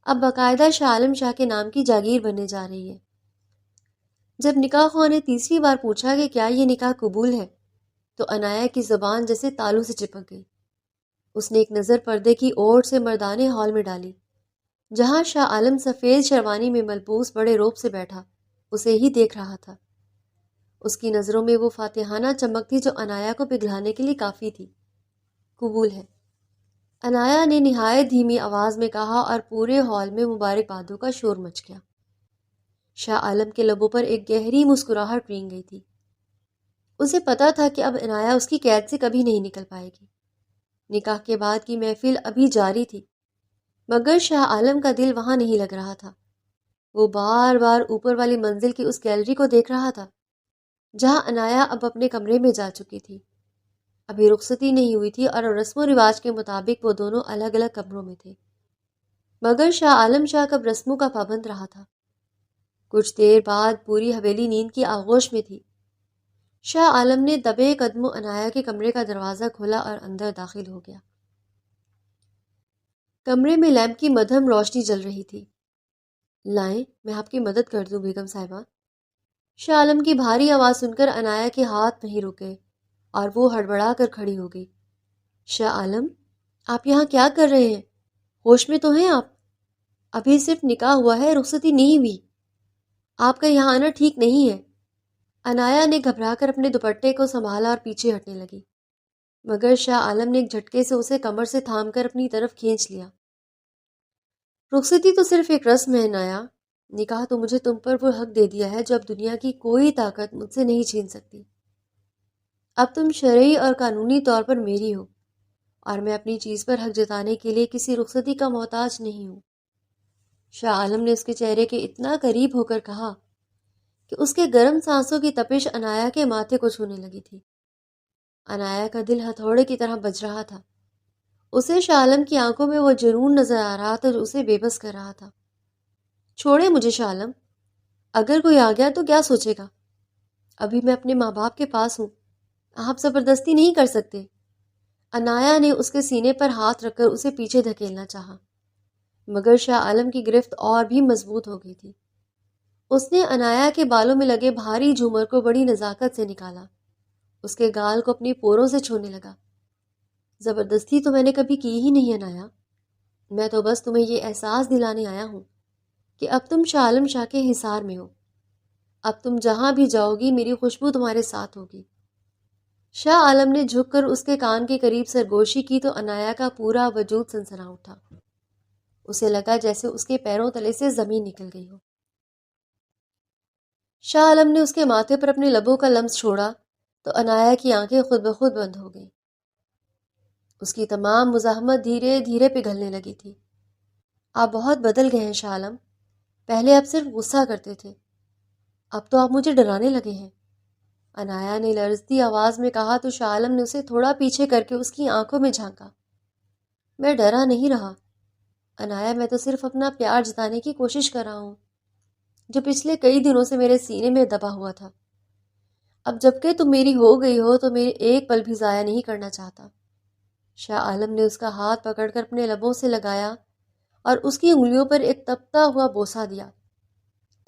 اب باقاعدہ شاہ عالم شاہ کے نام کی جاگیر بننے جا رہی ہے۔ جب نکاح خواہ نے تیسری بار پوچھا کہ کیا یہ نکاح قبول ہے تو عنایا کی زبان جیسے تالو سے چپک گئی۔ اس نے ایک نظر پردے کی اوٹ سے مردانے ہال میں ڈالی، جہاں شاہ عالم سفید شیروانی میں ملبوس بڑے روب سے بیٹھا اسے ہی دیکھ رہا تھا۔ اس کی نظروں میں وہ فاتحانہ چمک تھی جو عنایا کو پگھلانے کے لیے کافی تھی۔ قبول ہے، عنایا نے نہایت دھیمی آواز میں کہا، اور پورے ہال میں مبارکبادوں کا شور مچ گیا۔ شاہ عالم کے لبوں پر ایک گہری مسکراہٹ رینگ گئی تھی۔ اسے پتا تھا کہ اب عنایا اس کی قید سے کبھی نہیں نکل پائے گی۔ نکاح کے بعد کی محفل ابھی جاری تھی، مگر شاہ عالم کا دل وہاں نہیں لگ رہا تھا۔ وہ بار بار اوپر والی منزل کی اس گیلری کو دیکھ رہا تھا جہاں عنایا اب اپنے کمرے میں جا چکی تھی۔ ابھی رخصتی نہیں ہوئی تھی اور رسم و رواج کے مطابق وہ دونوں الگ الگ کمروں میں تھے، مگر شاہ عالم شاہ کب رسموں کا پابند رہا تھا۔ کچھ دیر بعد پوری حویلی نیند کی آغوش میں تھی۔ شاہ عالم نے دبے قدموں عنایا کے کمرے کا دروازہ کھولا اور اندر داخل ہو گیا۔ کمرے میں لیمپ کی مدھم روشنی جل رہی تھی۔ لائیں میں آپ کی مدد کر دوں بیگم صاحبہ۔ شاہ عالم کی بھاری آواز سن کر عنایا کے ہاتھ نہیں رکے اور وہ ہڑبڑا کر کھڑی ہو گئی۔ شاہ عالم، آپ یہاں کیا کر رہے ہیں؟ ہوش میں تو ہیں آپ؟ ابھی صرف نکاح ہوا ہے، رخصتی نہیں ہوئی۔ آپ کا یہاں آنا ٹھیک نہیں ہے۔ عنایا نے گھبرا کر اپنے دوپٹے کو سنبھالا اور پیچھے ہٹنے لگی، مگر شاہ عالم نے ایک جھٹکے سے اسے کمر سے تھام کر اپنی طرف کھینچ لیا۔ رخصتی تو صرف ایک رسم ہے عنایا، نکاح تو مجھے تم پر وہ حق دے دیا ہے جو اب دنیا کی کوئی طاقت مجھ سے نہیں چھین سکتی۔ اب تم شرعی اور قانونی طور پر میری ہو، اور میں اپنی چیز پر حق جتانے کے لیے کسی رخصتی کا محتاج نہیں ہوں۔ شاہ عالم نے اس کے چہرے کے اتنا قریب ہو کر کہا کہ اس کے گرم سانسوں کی تپش عنایا کے ماتھے کو چھونے لگی تھی۔ عنایا کا دل ہتھوڑے کی طرح بج رہا تھا۔ اسے شاہ عالم کی آنکھوں میں وہ جنون نظر آ رہا تھا جو اسے بے بس کر رہا تھا۔ چھوڑے مجھے شاہ عالم، اگر کوئی آ گیا تو کیا سوچے گا؟ ابھی میں اپنے ماں باپ کے پاس ہوں، آپ زبردستی نہیں کر سکتے۔ عنایا نے اس کے سینے پر ہاتھ رکھ کر اسے پیچھے دھکیلنا چاہا، مگر شاہ عالم کی گرفت اور بھی مضبوط ہو گئی تھی۔ اس نے عنایا کے بالوں میں لگے بھاری جھومر کو بڑی نزاکت سے نکالا، اس کے گال کو اپنی پوروں سے چھونے لگا۔ زبردستی تو میں نے کبھی کی ہی نہیں عنایا، میں تو بس تمہیں یہ احساس دلانے آیا ہوں کہ اب تم شاہ عالم شاہ کے حصار میں ہو۔ اب تم جہاں بھی جاؤ گی میری خوشبو تمہارے ساتھ ہوگی۔ شاہ عالم نے جھک کر اس کے کان کے قریب سرگوشی کی تو عنایا کا پورا وجود سنسنا اٹھا۔ اسے لگا جیسے اس کے پیروں تلے سے زمین نکل گئی ہو۔ شاہ عالم نے اس کے ماتھے پر اپنے لبوں کا لمس چھوڑا تو عنایا کی آنکھیں خود بخود بند ہو گئیں۔ اس کی تمام مزاحمت دھیرے دھیرے پگھلنے لگی تھی۔ آپ بہت بدل گئے ہیں شاہ عالم، پہلے آپ صرف غصہ کرتے تھے، اب تو آپ مجھے ڈرانے لگے ہیں۔ عنایا نے لرزتی آواز میں کہا تو شاہ عالم نے اسے تھوڑا پیچھے کر کے اس کی آنکھوں میں جھانکا۔ میں ڈرا نہیں رہا عنایا، میں تو صرف اپنا پیار جتانے کی کوشش کر رہا ہوں جو پچھلے کئی دنوں سے میرے سینے میں دبا ہوا تھا۔ اب جبکہ تم میری ہو گئی ہو تو میرے ایک پل بھی ضائع نہیں کرنا چاہتا۔ شاہ عالم نے اس کا ہاتھ پکڑ کر اپنے لبوں سے لگایا اور اس کی انگلیوں پر ایک تپتا ہوا بوسہ دیا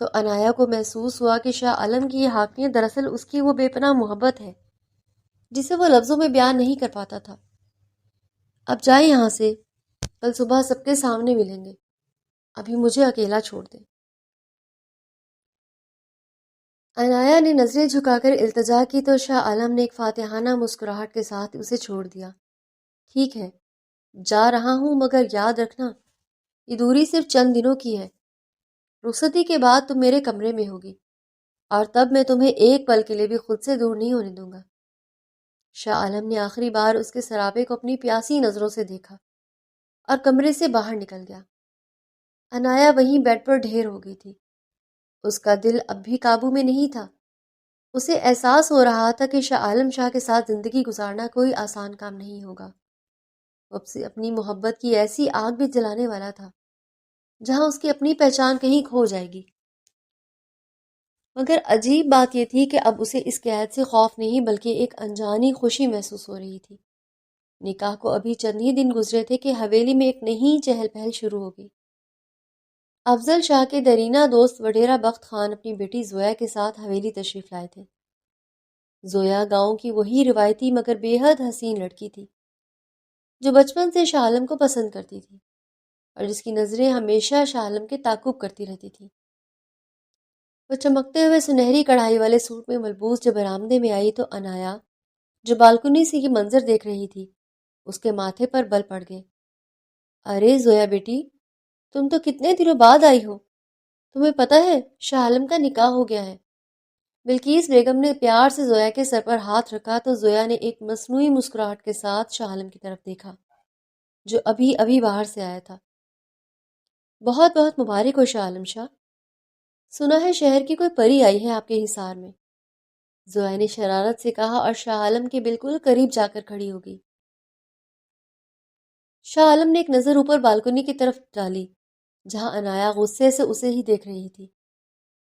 تو عنایا کو محسوس ہوا کہ شاہ عالم کی یہ حاکمیت دراصل اس کی وہ بے پناہ محبت ہے جسے وہ لفظوں میں بیان نہیں کر پاتا تھا۔ اب جائیں یہاں سے، کل صبح سب کے سامنے ملیں گے، ابھی مجھے اکیلا چھوڑ دیں۔ عنایا نے نظریں جھکا کر التجا کی تو شاہ عالم نے ایک فاتحانہ مسکراہٹ کے ساتھ اسے چھوڑ دیا۔ ٹھیک ہے، جا رہا ہوں، مگر یاد رکھنا یہ دوری صرف چند دنوں کی ہے۔ رخصتی کے بعد تم میرے کمرے میں ہوگی اور تب میں تمہیں ایک پل کے لیے بھی خود سے دور نہیں ہونے دوں گا۔ شاہ عالم نے آخری بار اس کے سراپے کو اپنی پیاسی نظروں سے دیکھا اور کمرے سے باہر نکل گیا۔ عنایا وہیں بیڈ پر ڈھیر ہو گئی تھی۔ اس کا دل اب بھی قابو میں نہیں تھا۔ اسے احساس ہو رہا تھا کہ شاہ عالم شاہ کے ساتھ زندگی گزارنا کوئی آسان کام نہیں ہوگا۔ وہ اپنی محبت کی ایسی آگ بھی جلانے والا تھا جہاں اس کی اپنی پہچان کہیں کھو جائے گی۔ مگر عجیب بات یہ تھی کہ اب اسے اس قید سے خوف نہیں بلکہ ایک انجانی خوشی محسوس ہو رہی تھی۔ نکاح کو ابھی چند ہی دن گزرے تھے کہ حویلی میں ایک نئی چہل پہل شروع ہو گئی۔ افضل شاہ کے درینہ دوست وڈیرہ بخت خان اپنی بیٹی زویا کے ساتھ حویلی تشریف لائے تھے۔ زویا گاؤں کی وہی روایتی مگر بے حد حسین لڑکی تھی جو بچپن سے شاہ عالم کو پسند کرتی تھی اور جس کی نظریں ہمیشہ شاہ عالم کے تعاقب کرتی رہتی تھی۔ وہ چمکتے ہوئے سنہری کڑھائی والے سوٹ میں ملبوس جب برآمدے میں آئی تو عنایا جو بالکنی سے یہ منظر دیکھ رہی تھی اس کے ماتھے پر بل پڑ گئے۔ ارے زویا بیٹی، تم تو کتنے دنوں بعد آئی ہو، تمہیں پتہ ہے شاہ عالم کا نکاح ہو گیا ہے۔ بلقیس بیگم نے پیار سے زویا کے سر پر ہاتھ رکھا تو زویا نے ایک مصنوعی مسکراہٹ کے ساتھ شاہ عالم کی طرف دیکھا جو ابھی ابھی باہر سے آیا تھا۔ بہت بہت مبارک ہو شاہ عالم شاہ، سنا ہے شہر کی کوئی پری آئی ہے آپ کے حصار میں۔ زویا نے شرارت سے کہا اور شاہ عالم کے بالکل قریب جا کر کھڑی ہو گئی۔ شاہ عالم نے ایک نظر اوپر بالکنی کی طرف ڈالی جہاں عنایا غصے سے اسے ہی دیکھ رہی تھی۔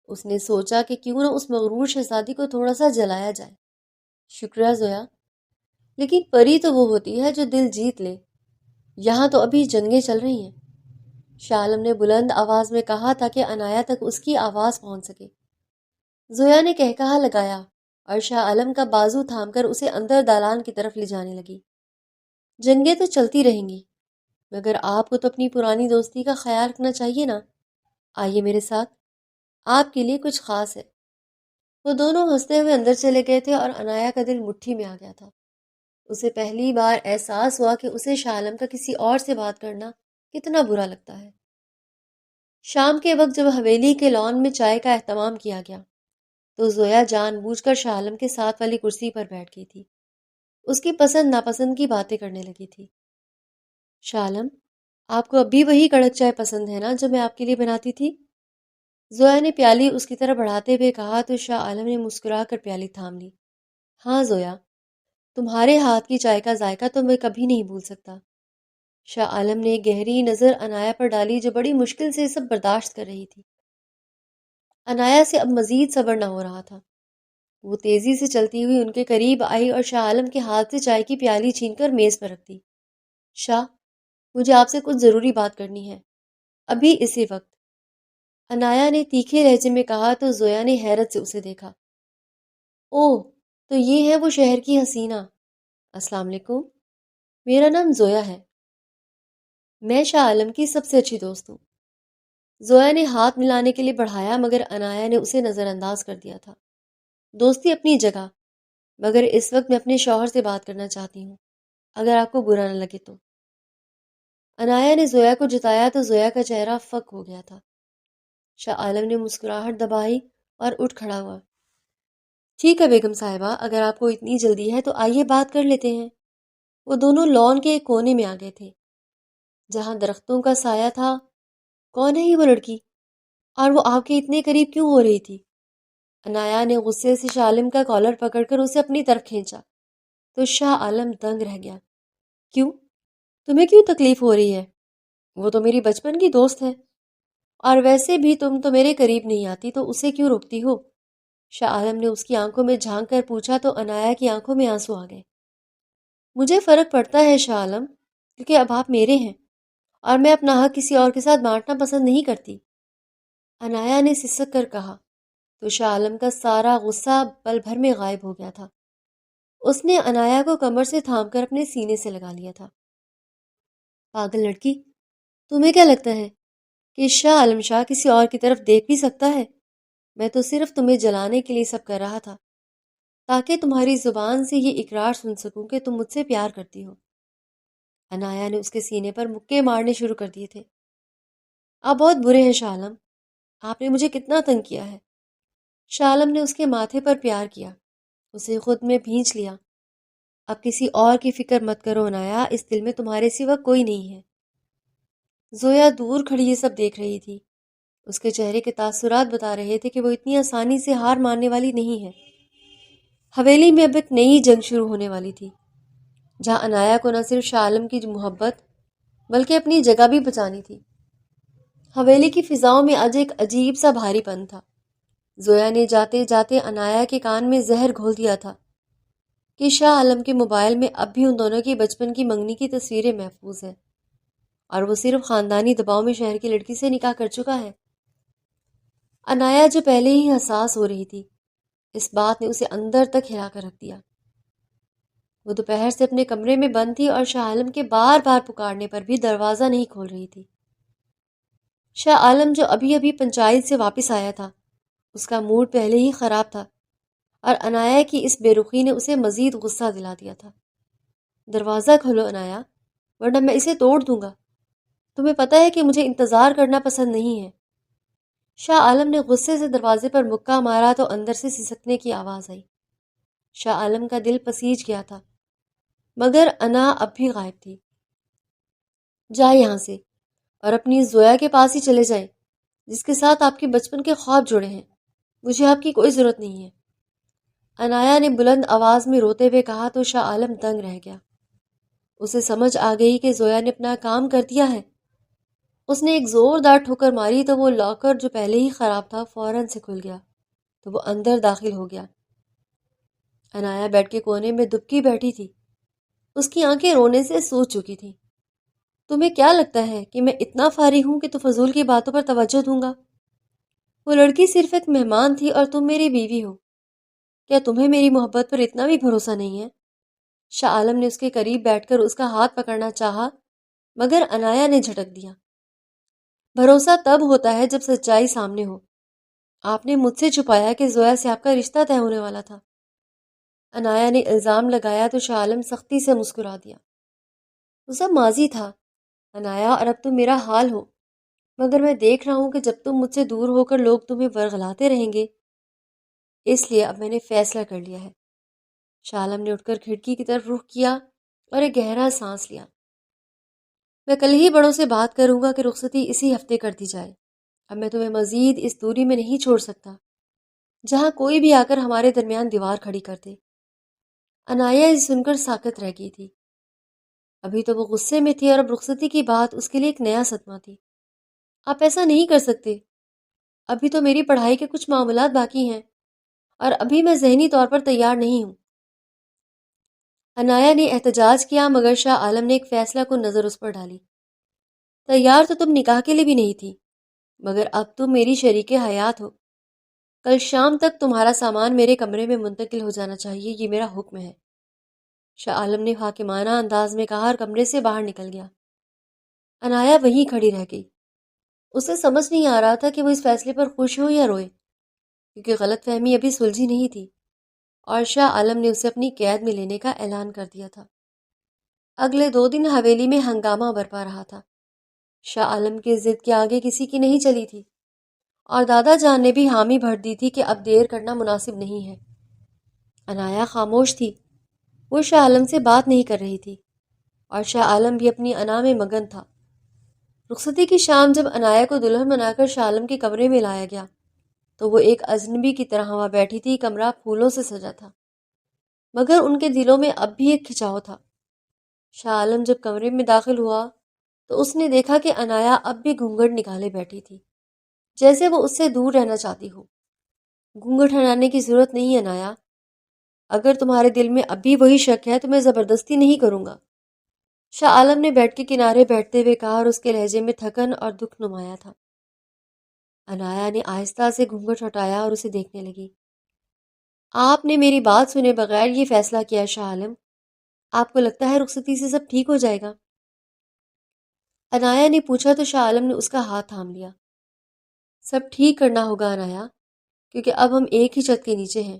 اس نے سوچا کہ کیوں نہ اس مغرور شہزادی کو تھوڑا سا جلایا جائے۔ شکریہ زویا، لیکن پری تو وہ ہوتی ہے جو دل جیت لے، یہاں تو ابھی جنگیں چل رہی ہیں۔ شاہ عالم نے بلند آواز میں کہا تاکہ عنایا تک اس کی آواز پہنچ سکے۔ زویا نے کہا لگایا اور شاہ عالم کا بازو تھام کر اسے اندر دالان کی طرف لے جانے لگی۔ جنگیں تو چلتی رہیں گی، مگر آپ کو تو اپنی پرانی دوستی کا خیال رکھنا چاہیے نا۔ آئیے میرے ساتھ، آپ کے لیے کچھ خاص ہے۔ وہ دونوں ہنستے ہوئے اندر چلے گئے تھے اور عنایا کا دل مٹھی میں آ گیا تھا۔ اسے پہلی بار احساس ہوا کہ اسے شاہ عالم کا کسی اور سے بات کرنا کتنا برا لگتا ہے۔ شام کے وقت جب حویلی کے لان میں چائے کا اہتمام کیا گیا تو زویا جان بوجھ کر شاہ عالم کے ساتھ والی کرسی پر بیٹھ گئی تھی۔ اس کی پسند ناپسند کی باتیں کرنے لگی تھی۔ شاہ عالم، آپ کو اب بھی وہی کڑک چائے پسند ہے نا جو میں آپ کے لیے بناتی تھی؟ زویا نے پیالی اس کی طرف بڑھاتے ہوئے کہا تو شاہ عالم نے مسکرا کر پیالی تھام لی۔ ہاں زویا، تمہارے ہاتھ کی چائے کا ذائقہ تو میں کبھی نہیں بھول سکتا۔ شاہ عالم نے گہری نظر عنایا پر ڈالی جو بڑی مشکل سے سب برداشت کر رہی تھی۔ عنایا سے اب مزید صبر نہ ہو رہا تھا۔ وہ تیزی سے چلتی ہوئی ان کے قریب آئی اور شاہ عالم کے ہاتھ سے چائے کی پیالی چھین کر میز پر رکھ دی۔ شاہ، مجھے آپ سے کچھ ضروری بات کرنی ہے، ابھی اسی وقت، عنایا نے تیکھے لہجے میں کہا تو زویا نے حیرت سے اسے دیکھا۔ اوہ، تو یہ ہے وہ شہر کی حسینہ۔ السلام علیکم، میرا نام زویا ہے، میں شاہ عالم کی سب سے اچھی دوست ہوں۔ زویا نے ہاتھ ملانے کے لیے بڑھایا مگر عنایا نے اسے نظر انداز کر دیا تھا۔ دوستی اپنی جگہ، مگر اس وقت میں اپنے شوہر سے بات کرنا چاہتی ہوں، اگر آپ کو برا نہ لگے تو۔ عنایا نے زویا کو جتایا تو زویا کا چہرہ فک ہو گیا تھا۔ شاہ عالم نے مسکراہٹ دبائی اور اٹھ کھڑا ہوا۔ ٹھیک ہے بیگم صاحبہ، اگر آپ کو اتنی جلدی ہے تو آئیے بات کر لیتے ہیں۔ وہ دونوں لان کے ایک کونے میں آ گئے تھے جہاں درختوں کا سایہ تھا۔ کون ہے یہ وہ لڑکی، اور وہ آپ کے اتنے قریب کیوں ہو رہی تھی؟ عنایا نے غصے سے شاہ عالم کا کالر پکڑ کر اسے اپنی طرف کھینچا تو شاہ عالم دنگ رہ گیا۔ کیوں؟ تمہیں کیوں تکلیف ہو رہی ہے؟ وہ تو میری بچپن کی دوست ہے، اور ویسے بھی تم تو میرے قریب نہیں آتی تو اسے کیوں روکتی ہو؟ شاہ عالم نے اس کی آنکھوں میں جھانک کر پوچھا تو عنایا کی آنکھوں میں آنسو آ گئے۔ مجھے فرق پڑتا ہے شاہ عالم، کیونکہ اب آپ میرے ہیں اور میں اپنا حق کسی اور کے ساتھ بانٹنا پسند نہیں کرتی، عنایا نے سسک کر کہا تو شاہ عالم کا سارا غصہ پل بھر میں غائب ہو گیا تھا۔ اس نے عنایا کو کمر سے تھام کر اپنے سینے سے لگا لیا تھا۔ پاگل لڑکی، تمہیں کیا لگتا ہے کہ شاہ عالم شاہ کسی اور کی طرف دیکھ بھی سکتا ہے؟ میں تو صرف تمہیں جلانے کے لیے سب کر رہا تھا تاکہ تمہاری زبان سے یہ اقرار سن سکوں کہ تم مجھ سے پیار کرتی ہو۔ عنایا نے اس کے سینے پر مکے مارنے شروع کر دیے تھے۔ آپ بہت برے ہیں شاہ عالم، آپ نے مجھے کتنا تنگ کیا ہے۔ شاہ عالم نے اس کے ماتھے پر پیار کیا، اسے خود میں بھینچ لیا۔ اب کسی اور کی فکر مت کرو عنایا، اس دل میں تمہارے سوا کوئی نہیں ہے۔ زویا دور کھڑی یہ سب دیکھ رہی تھی۔ اس کے چہرے کے تاثرات بتا رہے تھے کہ وہ اتنی آسانی سے ہار ماننے والی نہیں ہے۔ حویلی میں اب ایک نئی جنگ شروع ہونے والی تھی جہاں عنایا کو نہ صرف شاہ عالم کی محبت بلکہ اپنی جگہ بھی بچانی تھی۔ حویلی کی فضاؤں میں آج ایک عجیب سا بھاری پن تھا۔ زویا نے جاتے جاتے عنایا کے کان میں زہر گھول دیا تھا کہ شاہ عالم کے موبائل میں اب بھی ان دونوں کی بچپن کی منگنی کی تصویریں محفوظ ہیں اور وہ صرف خاندانی دباؤ میں شہر کی لڑکی سے نکاح کر چکا ہے۔ عنایا جو پہلے ہی حساس ہو رہی تھی، اس بات نے اسے اندر تک ہلا کر رکھ دیا۔ وہ دوپہر سے اپنے کمرے میں بند تھی اور شاہ عالم کے بار بار پکارنے پر بھی دروازہ نہیں کھول رہی تھی۔ شاہ عالم جو ابھی ابھی پنچایت سے واپس آیا تھا، اس کا موڈ پہلے ہی خراب تھا اور عنایا کی اس بے رخی نے اسے مزید غصہ دلا دیا تھا۔ دروازہ کھولو عنایا، ورنہ میں اسے توڑ دوں گا۔ تمہیں پتہ ہے کہ مجھے انتظار کرنا پسند نہیں ہے۔ شاہ عالم نے غصے سے دروازے پر مکہ مارا تو اندر سے سسکنے کی آواز آئی۔ شاہ عالم کا دل پسیج گیا تھا مگر انا اب بھی غائب تھی۔ جائے یہاں سے اور اپنی زویا کے پاس ہی چلے جائیں جس کے ساتھ آپ کے بچپن کے خواب جڑے ہیں۔ مجھے آپ کی کوئی ضرورت نہیں ہے۔ عنایا نے بلند آواز میں روتے ہوئے کہا تو شاہ عالم دنگ رہ گیا۔ اسے سمجھ آ گئی کہ زویا نے اپنا کام کر دیا ہے۔ اس نے ایک زوردار ٹھوکر ماری تو وہ لاکر جو پہلے ہی خراب تھا فوراً سے کھل گیا تو وہ اندر داخل ہو گیا۔ انایا بیڈ کے کونے میں دبکی بیٹھی تھی، اس کی آنکھیں رونے سے سوج چکی تھیں۔ تمہیں کیا لگتا ہے کہ میں اتنا فارغ ہوں کہ تو فضول کی باتوں پر توجہ دوں گا؟ وہ لڑکی صرف ایک مہمان تھی اور تم میری بیوی ہو۔ کیا تمہیں میری محبت پر اتنا بھی بھروسہ نہیں ہے؟ شاہ عالم نے اس کے قریب بیٹھ کر اس کا ہاتھ پکڑنا چاہا، مگر انایا نے جھٹک دیا۔ بھروسہ تب ہوتا ہے جب سچائی سامنے ہو۔ آپ نے مجھ سے چھپایا کہ زویا سے آپ کا رشتہ طے ہونے والا تھا۔ انایا نے الزام لگایا تو شاہ عالم سختی سے مسکرا دیا۔ وہ سب ماضی تھا انایا، اور اب تم میرا حال ہو، مگر میں دیکھ رہا ہوں کہ جب تم مجھ سے دور ہو کر لوگ تمہیں ورغلاتے رہیں گے، اس لیے اب میں نے فیصلہ کر لیا ہے۔ شاہ عالم نے اٹھ کر کھڑکی کی طرف رخ کیا اور ایک گہرا سانس لیا۔ میں کل ہی بڑوں سے بات کروں گا کہ رخصتی اسی ہفتے کر دی جائے۔ اب میں تمہیں مزید اس دوری میں نہیں چھوڑ سکتا جہاں کوئی بھی آ کر ہمارے درمیان دیوار کھڑی کر دے۔ انایا یہ سن کر ساکت رہ گئی تھی۔ ابھی تو وہ غصے میں تھی اور اب رخصتی کی بات اس کے لیے ایک نیا صدمہ تھی۔ آپ ایسا نہیں کر سکتے، ابھی تو میری پڑھائی کے کچھ معاملات باقی ہیں اور ابھی میں ذہنی طور پر تیار نہیں ہوں۔ انایا نے احتجاج کیا، مگر شاہ عالم نے ایک فیصلہ کو نظر اس پر ڈالی۔ تیار تو تم نکاح کے لیے بھی نہیں تھی، مگر اب تم میری شریک حیات ہو۔ کل شام تک تمہارا سامان میرے کمرے میں منتقل ہو جانا چاہیے، یہ میرا حکم ہے۔ شاہ عالم نے حاکمانہ انداز میں کہا اور کمرے سے باہر نکل گیا۔ انایا وہیں کھڑی رہ گئی۔ اسے سمجھ نہیں آ رہا تھا کہ وہ اس فیصلے پر خوش ہو یا روئے، کیونکہ غلط فہمی ابھی سلجھی نہیں تھی اور شاہ عالم نے اسے اپنی قید میں لینے کا اعلان کر دیا تھا۔ اگلے 2 دن حویلی میں ہنگامہ برپا رہا تھا۔ شاہ عالم کی ضد کے آگے کسی کی نہیں چلی تھی اور دادا جان نے بھی حامی بھر دی تھی کہ اب دیر کرنا مناسب نہیں ہے۔ انایا خاموش تھی، وہ شاہ عالم سے بات نہیں کر رہی تھی اور شاہ عالم بھی اپنی انا میں مگن تھا۔ رخصتی کی شام جب انایا کو دلہن بنا کر شاہ عالم کے کمرے میں لایا گیا تو وہ ایک اجنبی کی طرح وہاں بیٹھی تھی۔ کمرہ پھولوں سے سجا تھا، مگر ان کے دلوں میں اب بھی ایک کھچاؤ تھا۔ شاہ عالم جب کمرے میں داخل ہوا تو اس نے دیکھا کہ انایا اب بھی گھونگھٹ نکالے بیٹھی تھی، جیسے وہ اس سے دور رہنا چاہتی ہو۔ گھونگھٹ ہٹانے کی ضرورت نہیں انایا، اگر تمہارے دل میں اب بھی وہی شک ہے تو میں زبردستی نہیں کروں گا، شاہ عالم نے بیڈ کے کنارے بیٹھتے ہوئے کہا اور اس کے لہجے میں تھکن اور دکھ نمایاں تھا۔ انایا نے آہستہ سے گھونگھٹ ہٹایا اور اسے دیکھنے لگی۔ آپ نے میری بات سنے بغیر یہ فیصلہ کیا شاہ عالم؟ آپ کو لگتا ہے رخصتی سے سب ٹھیک ہو جائے گا؟ انایا نے پوچھا تو شاہ عالم نے اس کا ہاتھ تھام لیا۔ سب ٹھیک کرنا ہوگا انایا، کیونکہ اب ہم ایک ہی چھت کے نیچے ہیں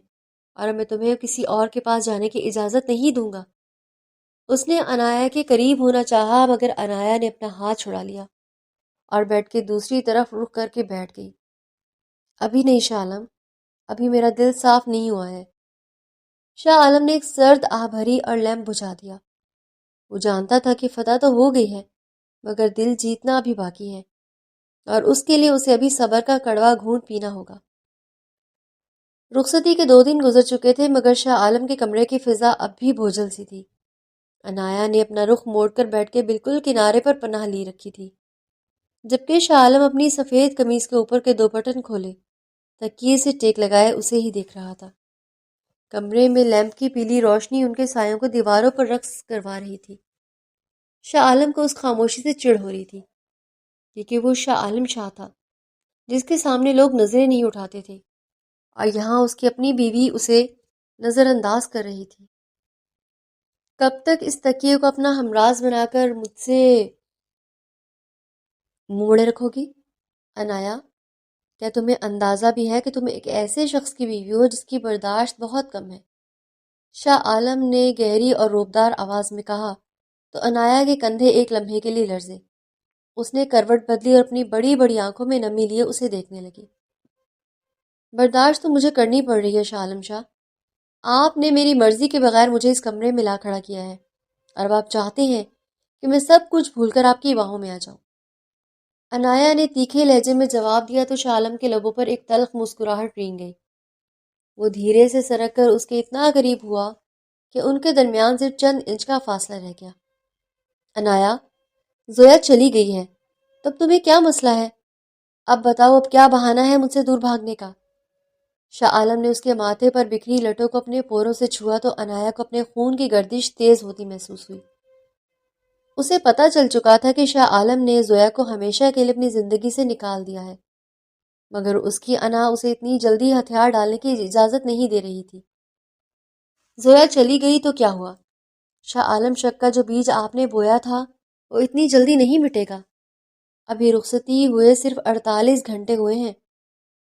اور میں تمہیں کسی اور کے پاس جانے کی اجازت نہیں دوں گا۔ اس نے انایا کے قریب ہونا چاہا، مگر انایا نے اپنا ہاتھ چھڑا لیا اور بیڈ کے دوسری طرف رخ کر کے بیٹھ گئی۔ ابھی نہیں شاہ عالم، ابھی میرا دل صاف نہیں ہوا ہے۔ شاہ عالم نے ایک سرد آہ بھری اور لیمپ بجھا دیا۔ وہ جانتا تھا کہ فتح تو ہو گئی ہے، مگر دل جیتنا ابھی باقی ہے اور اس کے لیے اسے ابھی صبر کا کڑوا گھونٹ پینا ہوگا۔ رخصتی کے 2 دن گزر چکے تھے، مگر شاہ عالم کے کمرے کی فضا اب بھی بوجھل سی تھی۔ انایا نے اپنا رخ موڑ کر بیٹھ کے بالکل کنارے پر پناہ لی رکھی تھی، جبکہ شاہ عالم اپنی سفید قمیض کے اوپر کے 2 بٹن کھولے تکیے سے ٹیک لگائے اسے ہی دیکھ رہا تھا۔ کمرے میں لیمپ کی پیلی روشنی ان کے سایوں کو دیواروں پر رقص کروا رہی تھی۔ شاہ عالم کو اس خاموشی سے چڑ ہو رہی تھی، کیونکہ وہ شاہ عالم شاہ تھا جس کے سامنے لوگ نظریں نہیں اٹھاتے تھے، اور یہاں اس کی اپنی بیوی اسے نظر انداز کر رہی تھی۔ کب تک اس تکیے کو اپنا ہمراز بنا کر مجھ سے موڑے رکھو گی انایا؟ کیا تمہیں اندازہ بھی ہے کہ تم ایک ایسے شخص کی بیوی ہو جس کی برداشت بہت کم ہے؟ شاہ عالم نے گہری اور روبدار آواز میں کہا تو انایا کے کندھے ایک لمحے کے لیے لرزے۔ اس نے کروٹ بدلی اور اپنی بڑی بڑی آنکھوں میں نمی لیے اسے دیکھنے لگی۔ برداشت تو مجھے کرنی پڑ رہی ہے شاہ عالم شاہ، آپ نے میری مرضی کے بغیر مجھے اس کمرے میں لا کھڑا کیا ہے اور اب آپ چاہتے ہیں کہ میں سب کچھ بھول کر آپ کی باہوں میں آ جاؤں۔ انایا نے تیکھے لہجے میں جواب دیا تو شاہ عالم کے لبوں پر ایک تلخ مسکراہٹ رینگ گئی۔ وہ دھیرے سے سرک کر اس کے اتنا قریب ہوا کہ ان کے درمیان صرف چند انچ کا فاصلہ رہ گیا۔ انایا، زویا چلی گئی ہے، تب تمہیں کیا مسئلہ ہے؟ اب بتاؤ، اب کیا بہانہ ہے مجھ سے دور بھاگنے کا؟ شاہ عالم نے اس کے ماتھے پر بکھری لٹوں کو اپنے پوروں سے چھوا تو عنایا کو اپنے خون کی گردش تیز ہوتی محسوس ہوئی۔ اسے پتہ چل چکا تھا کہ شاہ عالم نے زویا کو ہمیشہ کے لیے اپنی زندگی سے نکال دیا ہے، مگر اس کی انا اسے اتنی جلدی ہتھیار ڈالنے کی اجازت نہیں دے رہی تھی۔ زویا چلی گئی تو کیا ہوا؟ شاہ عالم شک کا جو بیج آپ نے بویا تھا وہ اتنی جلدی نہیں مٹے گا۔ ابھی رخصتی ہوئے صرف 48 گھنٹے ہوئے ہیں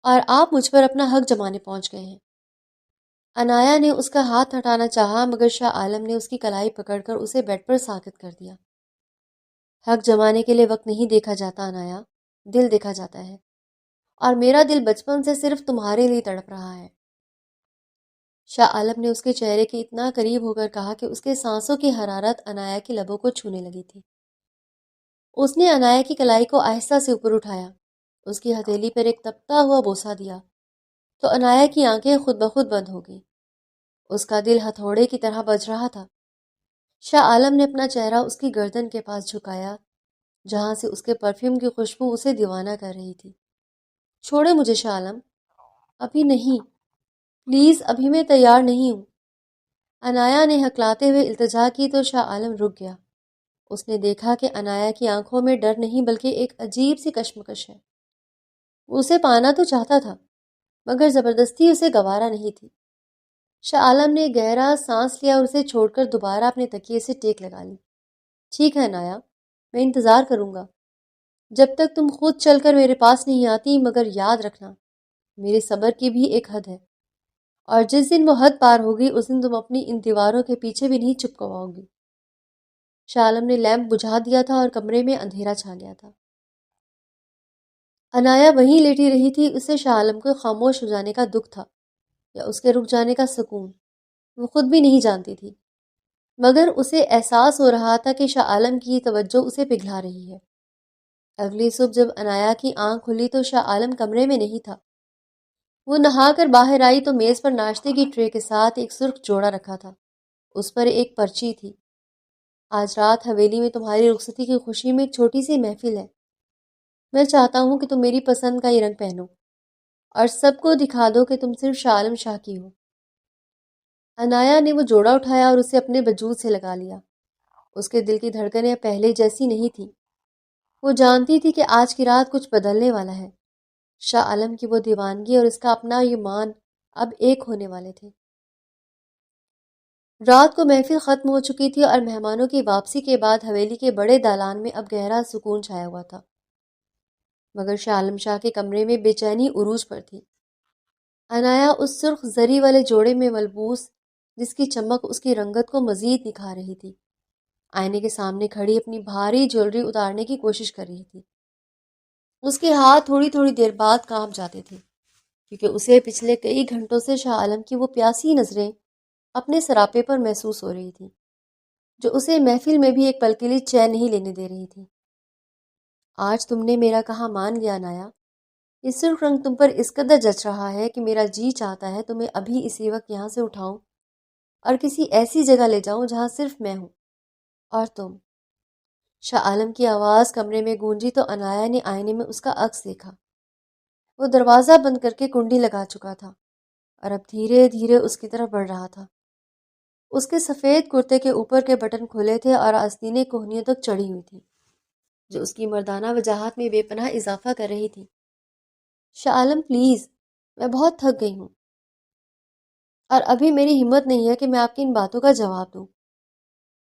اور آپ مجھ پر اپنا حق جمانے پہنچ گئے ہیں۔ عنایا نے اس کا ہاتھ ہٹانا چاہا مگر شاہ عالم نے اس کی کلائی پکڑ کر اسے بیڈ پر ساکت کر دیا۔ حق جمانے کے لیے وقت نہیں دیکھا جاتا عنایا، دل دیکھا جاتا ہے، اور میرا دل بچپن سے صرف تمہارے لیے تڑپ رہا ہے۔ شاہ عالم نے اس کے چہرے کے اتنا قریب ہو کر کہا کہ اس کے سانسوں کی حرارت عنایا کے لبوں کو چھونے لگی تھی۔ اس نے عنایا کی کلائی کو آہستہ سے اوپر اٹھایا، اس کی ہتھیلی پر ایک تپتا ہوا بوسہ دیا تو عنایا کی آنکھیں خود بخود بند ہو گئیں۔ اس کا دل ہتھوڑے کی طرح بج رہا تھا۔ شاہ عالم نے اپنا چہرہ اس کی گردن کے پاس جھکایا جہاں سے اس کے پرفیوم کی خوشبو اسے دیوانہ کر رہی تھی۔ چھوڑے مجھے شاہ عالم، ابھی نہیں، پلیز، ابھی میں تیار نہیں ہوں۔ عنایا نے ہکلاتے ہوئے التجا کی تو شاہ عالم رک گیا۔ اس نے دیکھا کہ عنایا کی آنکھوں میں ڈر نہیں بلکہ ایک عجیب سی کشمکش ہے۔ وہ اسے پانا تو چاہتا تھا مگر زبردستی اسے گوارا نہیں تھی۔ شاہ عالم نے گہرا سانس لیا اور اسے چھوڑ کر دوبارہ اپنے تکیے سے ٹیک لگا لی۔ ٹھیک ہے عنایا، میں انتظار کروں گا جب تک تم خود چل کر میرے پاس نہیں آتی، مگر یاد رکھنا میرے صبر کی بھی ایک حد ہے، اور جس دن وہ حد پار ہوگی اس دن تم اپنی ان دیواروں کے پیچھے بھی نہیں چھپ پاؤ گی۔ شاہ عالم نے لیمپ بجھا دیا تھا اور کمرے میں اندھیرا چھا گیا تھا۔ عنایا وہیں لیٹی رہی تھی۔ اسے شاہ عالم کو خاموش ہو جانے کا دکھ تھا یا اس کے رک جانے کا سکون، وہ خود بھی نہیں جانتی تھی، مگر اسے احساس ہو رہا تھا کہ شاہ عالم کی توجہ اسے پگھلا رہی ہے۔ اگلی صبح جب عنایا کی آنکھ کھلی تو شاہ عالم کمرے میں نہیں تھا۔ وہ نہا کر باہر آئی تو میز پر ناشتے کی ٹرے کے ساتھ ایک سرخ جوڑا رکھا تھا۔ اس پر ایک پرچی تھی۔ آج رات حویلی میں تمہاری رخصتی کی خوشی میں ایک چھوٹی سی محفل ہے۔ میں چاہتا ہوں کہ تم میری پسند کا یہ رنگ پہنو اور سب کو دکھا دو کہ تم صرف شاہ عالم شاہ کی ہو۔ عنایا نے وہ جوڑا اٹھایا اور اسے اپنے وجود سے لگا لیا۔ اس کے دل کی دھڑکنیں پہلے جیسی نہیں تھیں۔ وہ جانتی تھی کہ آج کی رات کچھ بدلنے والا ہے۔ شاہ عالم کی وہ دیوانگی اور اس کا اپنا ایمان اب ایک ہونے والے تھے۔ رات کو محفل ختم ہو چکی تھی اور مہمانوں کی واپسی کے بعد حویلی کے بڑے دالان میں اب گہرا سکون چھایا ہوا تھا، مگر شاہ عالم شاہ کے کمرے میں بے چینی عروج پر تھی۔ عنایا اس سرخ زری والے جوڑے میں ملبوس، جس کی چمک اس کی رنگت کو مزید نکھار رہی تھی، آئینے کے سامنے کھڑی اپنی بھاری جویلری اتارنے کی کوشش کر رہی تھی۔ اس کے ہاتھ تھوڑی تھوڑی دیر بعد کانپ جاتے تھے کیونکہ اسے پچھلے کئی گھنٹوں سے شاہ عالم کی وہ پیاسی نظریں اپنے سراپے پر محسوس ہو رہی تھی جو اسے محفل میں بھی ایک پل کے لیے چین نہیں لینے دے رہی تھی۔ آج تم نے میرا کہا مان لیا عنایا۔ یہ سرخ رنگ تم پر اس قدر جچ رہا ہے کہ میرا جی چاہتا ہے تمہیں ابھی اسی وقت یہاں سے اٹھاؤں اور کسی ایسی جگہ لے جاؤں جہاں صرف میں ہوں اور تم۔ شاہ عالم کی آواز کمرے میں گونجی تو عنایا نے آئینے میں اس کا عکس دیکھا۔ وہ دروازہ بند کر کے کنڈی لگا چکا تھا اور اب دھیرے دھیرے اس کی طرف بڑھ رہا تھا۔ اس کے سفید کرتے کے اوپر کے بٹن کھلے تھے اور آستینیں کوہنیوں تک چڑھی ہوئی تھیں جو اس کی مردانہ وجاہت میں بے پناہ اضافہ کر رہی تھی۔ شاہ عالم پلیز، میں بہت تھک گئی ہوں اور ابھی میری ہمت نہیں ہے کہ میں آپ کی ان باتوں کا جواب دوں،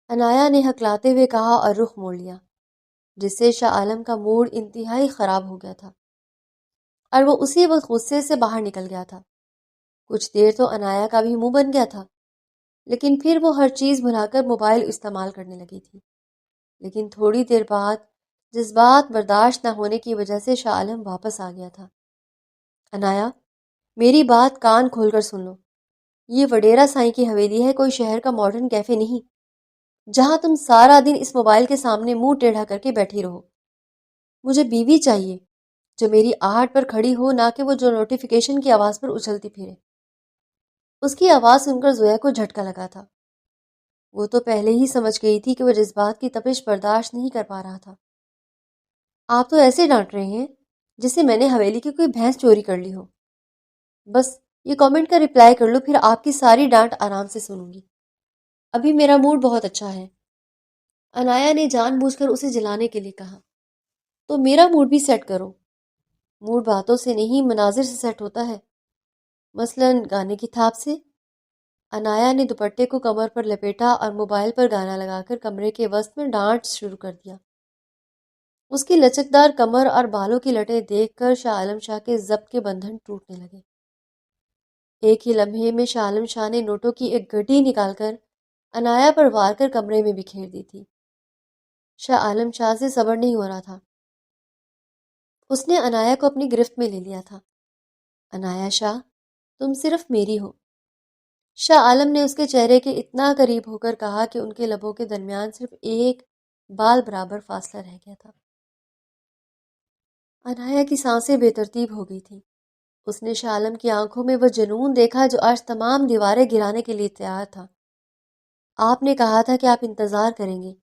عنایا نے ہکلاتے ہوئے کہا اور رخ موڑ لیا، جس سے شاہ عالم کا موڈ انتہائی خراب ہو گیا تھا اور وہ اسی وقت غصے سے باہر نکل گیا تھا۔ کچھ دیر تو عنایا کا بھی منہ بن گیا تھا، لیکن پھر وہ ہر چیز بھلا کر موبائل استعمال کرنے لگی تھی۔ لیکن تھوڑی دیر بعد جذبات برداشت نہ ہونے کی وجہ سے شاہ عالم واپس آ گیا تھا۔ عنایا، میری بات کان کھول کر سن لو، یہ وڈیرا سائیں کی حویلی ہے، کوئی شہر کا ماڈرن کیفے نہیں جہاں تم سارا دن اس موبائل کے سامنے منہ ٹیڑھا کر کے بیٹھی رہو۔ مجھے بیوی چاہیے جو میری آہٹ پر کھڑی ہو، نہ کہ وہ جو نوٹیفیکیشن کی آواز پر اچھلتی پھرے۔ اس کی آواز سن کر زویا کو جھٹکا لگا تھا۔ وہ تو پہلے ہی سمجھ گئی تھی کہ وہ جذبات کی تپش برداشت نہیں کر پا رہا تھا۔ آپ تو ایسے ڈانٹ رہے ہیں جسے میں نے حویلی کی کوئی بھینس چوری کر لی ہو۔ بس یہ کامنٹ کا رپلائی کر لو، پھر آپ کی ساری ڈانٹ آرام سے سنوں گی۔ ابھی میرا موڈ بہت اچھا ہے۔ انایا نے جان بوجھ کر اسے جلانے کے لیے کہا۔ تو میرا موڈ بھی سیٹ کرو۔ موڈ باتوں سے نہیں، مناظر سے سیٹ ہوتا ہے، مثلاً گانے کی تھاپ سے۔ انایا نے دوپٹے کو کمر پر لپیٹا اور موبائل پر گانا لگا کر کمرے کے وسط میں ڈانس شروع کر دیا۔ اس کی لچکدار کمر اور بالوں کی لٹیں دیکھ کر شاہ عالم شاہ کے ضبط کے بندھن ٹوٹنے لگے۔ ایک ہی لمحے میں شاہ عالم شاہ نے نوٹوں کی ایک گڈی نکال کر انایا پر وار کر کمرے میں بکھیر دی تھی۔ شاہ عالم شاہ سے صبر نہیں ہو رہا تھا۔ اس نے انایا کو اپنی گرفت میں لے لیا تھا۔ انایا شاہ، تم صرف میری ہو۔ شاہ عالم نے اس کے چہرے کے اتنا قریب ہو کر کہا کہ ان کے لبوں کے درمیان صرف ایک بال برابر فاصلہ رہ گیا تھا۔ انایا کی سانسیں بے ترتیب ہو گئی تھیں۔ اس نے شاہ عالم کی آنکھوں میں وہ جنون دیکھا جو آج تمام دیواریں گرانے کے لیے تیار تھا۔ آپ نے کہا تھا کہ آپ انتظار کریں گے،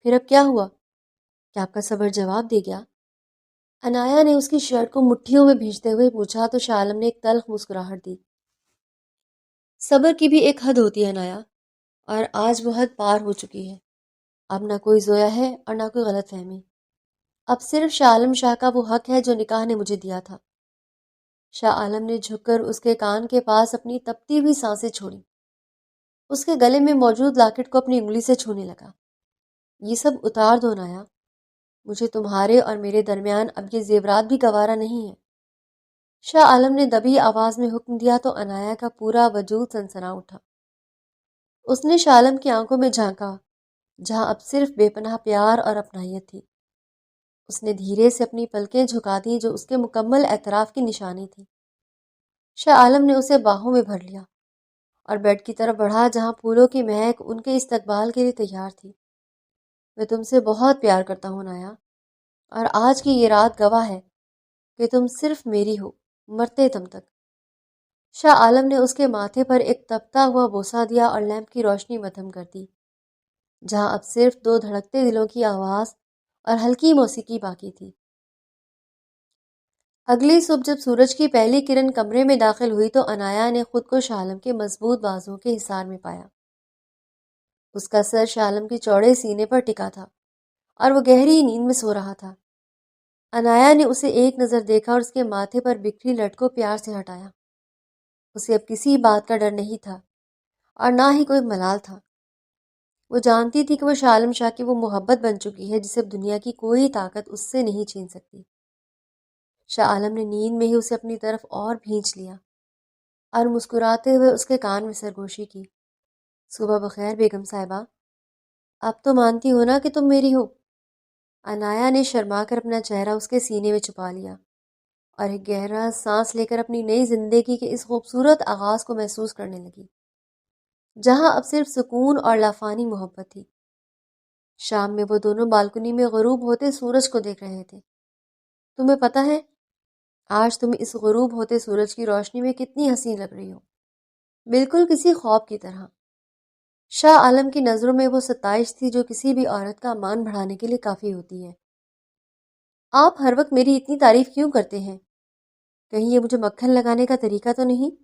پھر اب کیا ہوا؟ کیا آپ کا صبر جواب دے گیا؟ انایا نے اس کی شرٹ کو مٹھیوں میں بھیجتے ہوئے پوچھا تو شاہ عالم نے ایک تلخ مسکراہٹ دی۔ صبر کی بھی ایک حد ہوتی ہے انایا، اور آج وہ حد پار ہو چکی ہے۔ اب نہ کوئی زویا ہے اور نہ کوئی غلط فہمی۔ اب صرف شاہ عالم شاہ کا وہ حق ہے جو نکاح نے مجھے دیا تھا۔ شاہ عالم نے جھک کر اس کے کان کے پاس اپنی تپتی ہوئی سانسیں چھوڑی۔ اس کے گلے میں موجود لاکٹ کو اپنی انگلی سے چھونے لگا۔ یہ سب اتار دو انایا، مجھے تمہارے اور میرے درمیان اب یہ زیورات بھی گوارا نہیں ہے۔ شاہ عالم نے دبی آواز میں حکم دیا تو انایا کا پورا وجود سنسنا اٹھا۔ اس نے شاہ عالم کی آنکھوں میں جھانکا جہاں اب صرف بے پناہ پیار اور اپنائیت تھی۔ اس نے دھیرے سے اپنی پلکیں جھکا دیں جو اس کے مکمل اعتراف کی نشانی تھی۔ شاہ عالم نے اسے باہوں میں بھر لیا اور بیڈ کی طرف بڑھا جہاں پھولوں کی مہک ان کے استقبال کے لیے تیار تھی۔ میں تم سے بہت پیار کرتا ہوں نایا، اور آج کی یہ رات گواہ ہے کہ تم صرف میری ہو، مرتے دم تک۔ شاہ عالم نے اس کے ماتھے پر ایک تپتا ہوا بوسہ دیا اور لیمپ کی روشنی مدھم کر دی جہاں اب صرف دو دھڑکتے دلوں کی آواز اور ہلکی موسیقی باقی تھی۔ اگلی صبح جب سورج کی پہلی کرن کمرے میں داخل ہوئی تو انایا نے خود کو شاہ عالم کے مضبوط بازوؤں کے حصار میں پایا۔ اس کا سر شاہ عالم کے چوڑے سینے پر ٹکا تھا اور وہ گہری نیند میں سو رہا تھا۔ انایا نے اسے ایک نظر دیکھا اور اس کے ماتھے پر بکھری لٹ کو پیار سے ہٹایا۔ اسے اب کسی بات کا ڈر نہیں تھا اور نہ ہی کوئی ملال تھا۔ وہ جانتی تھی کہ وہ شاہ عالم شاہ کی وہ محبت بن چکی ہے جسے اب دنیا کی کوئی طاقت اس سے نہیں چھین سکتی۔ شاہ عالم نے نیند میں ہی اسے اپنی طرف اور بھینچ لیا اور مسکراتے ہوئے اس کے کان میں سرگوشی کی۔ صبح بخیر بیگم صاحبہ، اب تو مانتی ہو نا کہ تم میری ہو؟ انایا نے شرما کر اپنا چہرہ اس کے سینے میں چھپا لیا اور ایک گہرا سانس لے کر اپنی نئی زندگی کے اس خوبصورت آغاز کو محسوس کرنے لگی جہاں اب صرف سکون اور لافانی محبت تھی۔ شام میں وہ دونوں بالکنی میں غروب ہوتے سورج کو دیکھ رہے تھے۔ تمہیں پتہ ہے آج تم اس غروب ہوتے سورج کی روشنی میں کتنی حسین لگ رہی ہو، بالکل کسی خواب کی طرح۔ شاہ عالم کی نظروں میں وہ ستائش تھی جو کسی بھی عورت کا مان بڑھانے کے لیے کافی ہوتی ہے۔ آپ ہر وقت میری اتنی تعریف کیوں کرتے ہیں؟ کہیں یہ مجھے مکھن لگانے کا طریقہ تو نہیں؟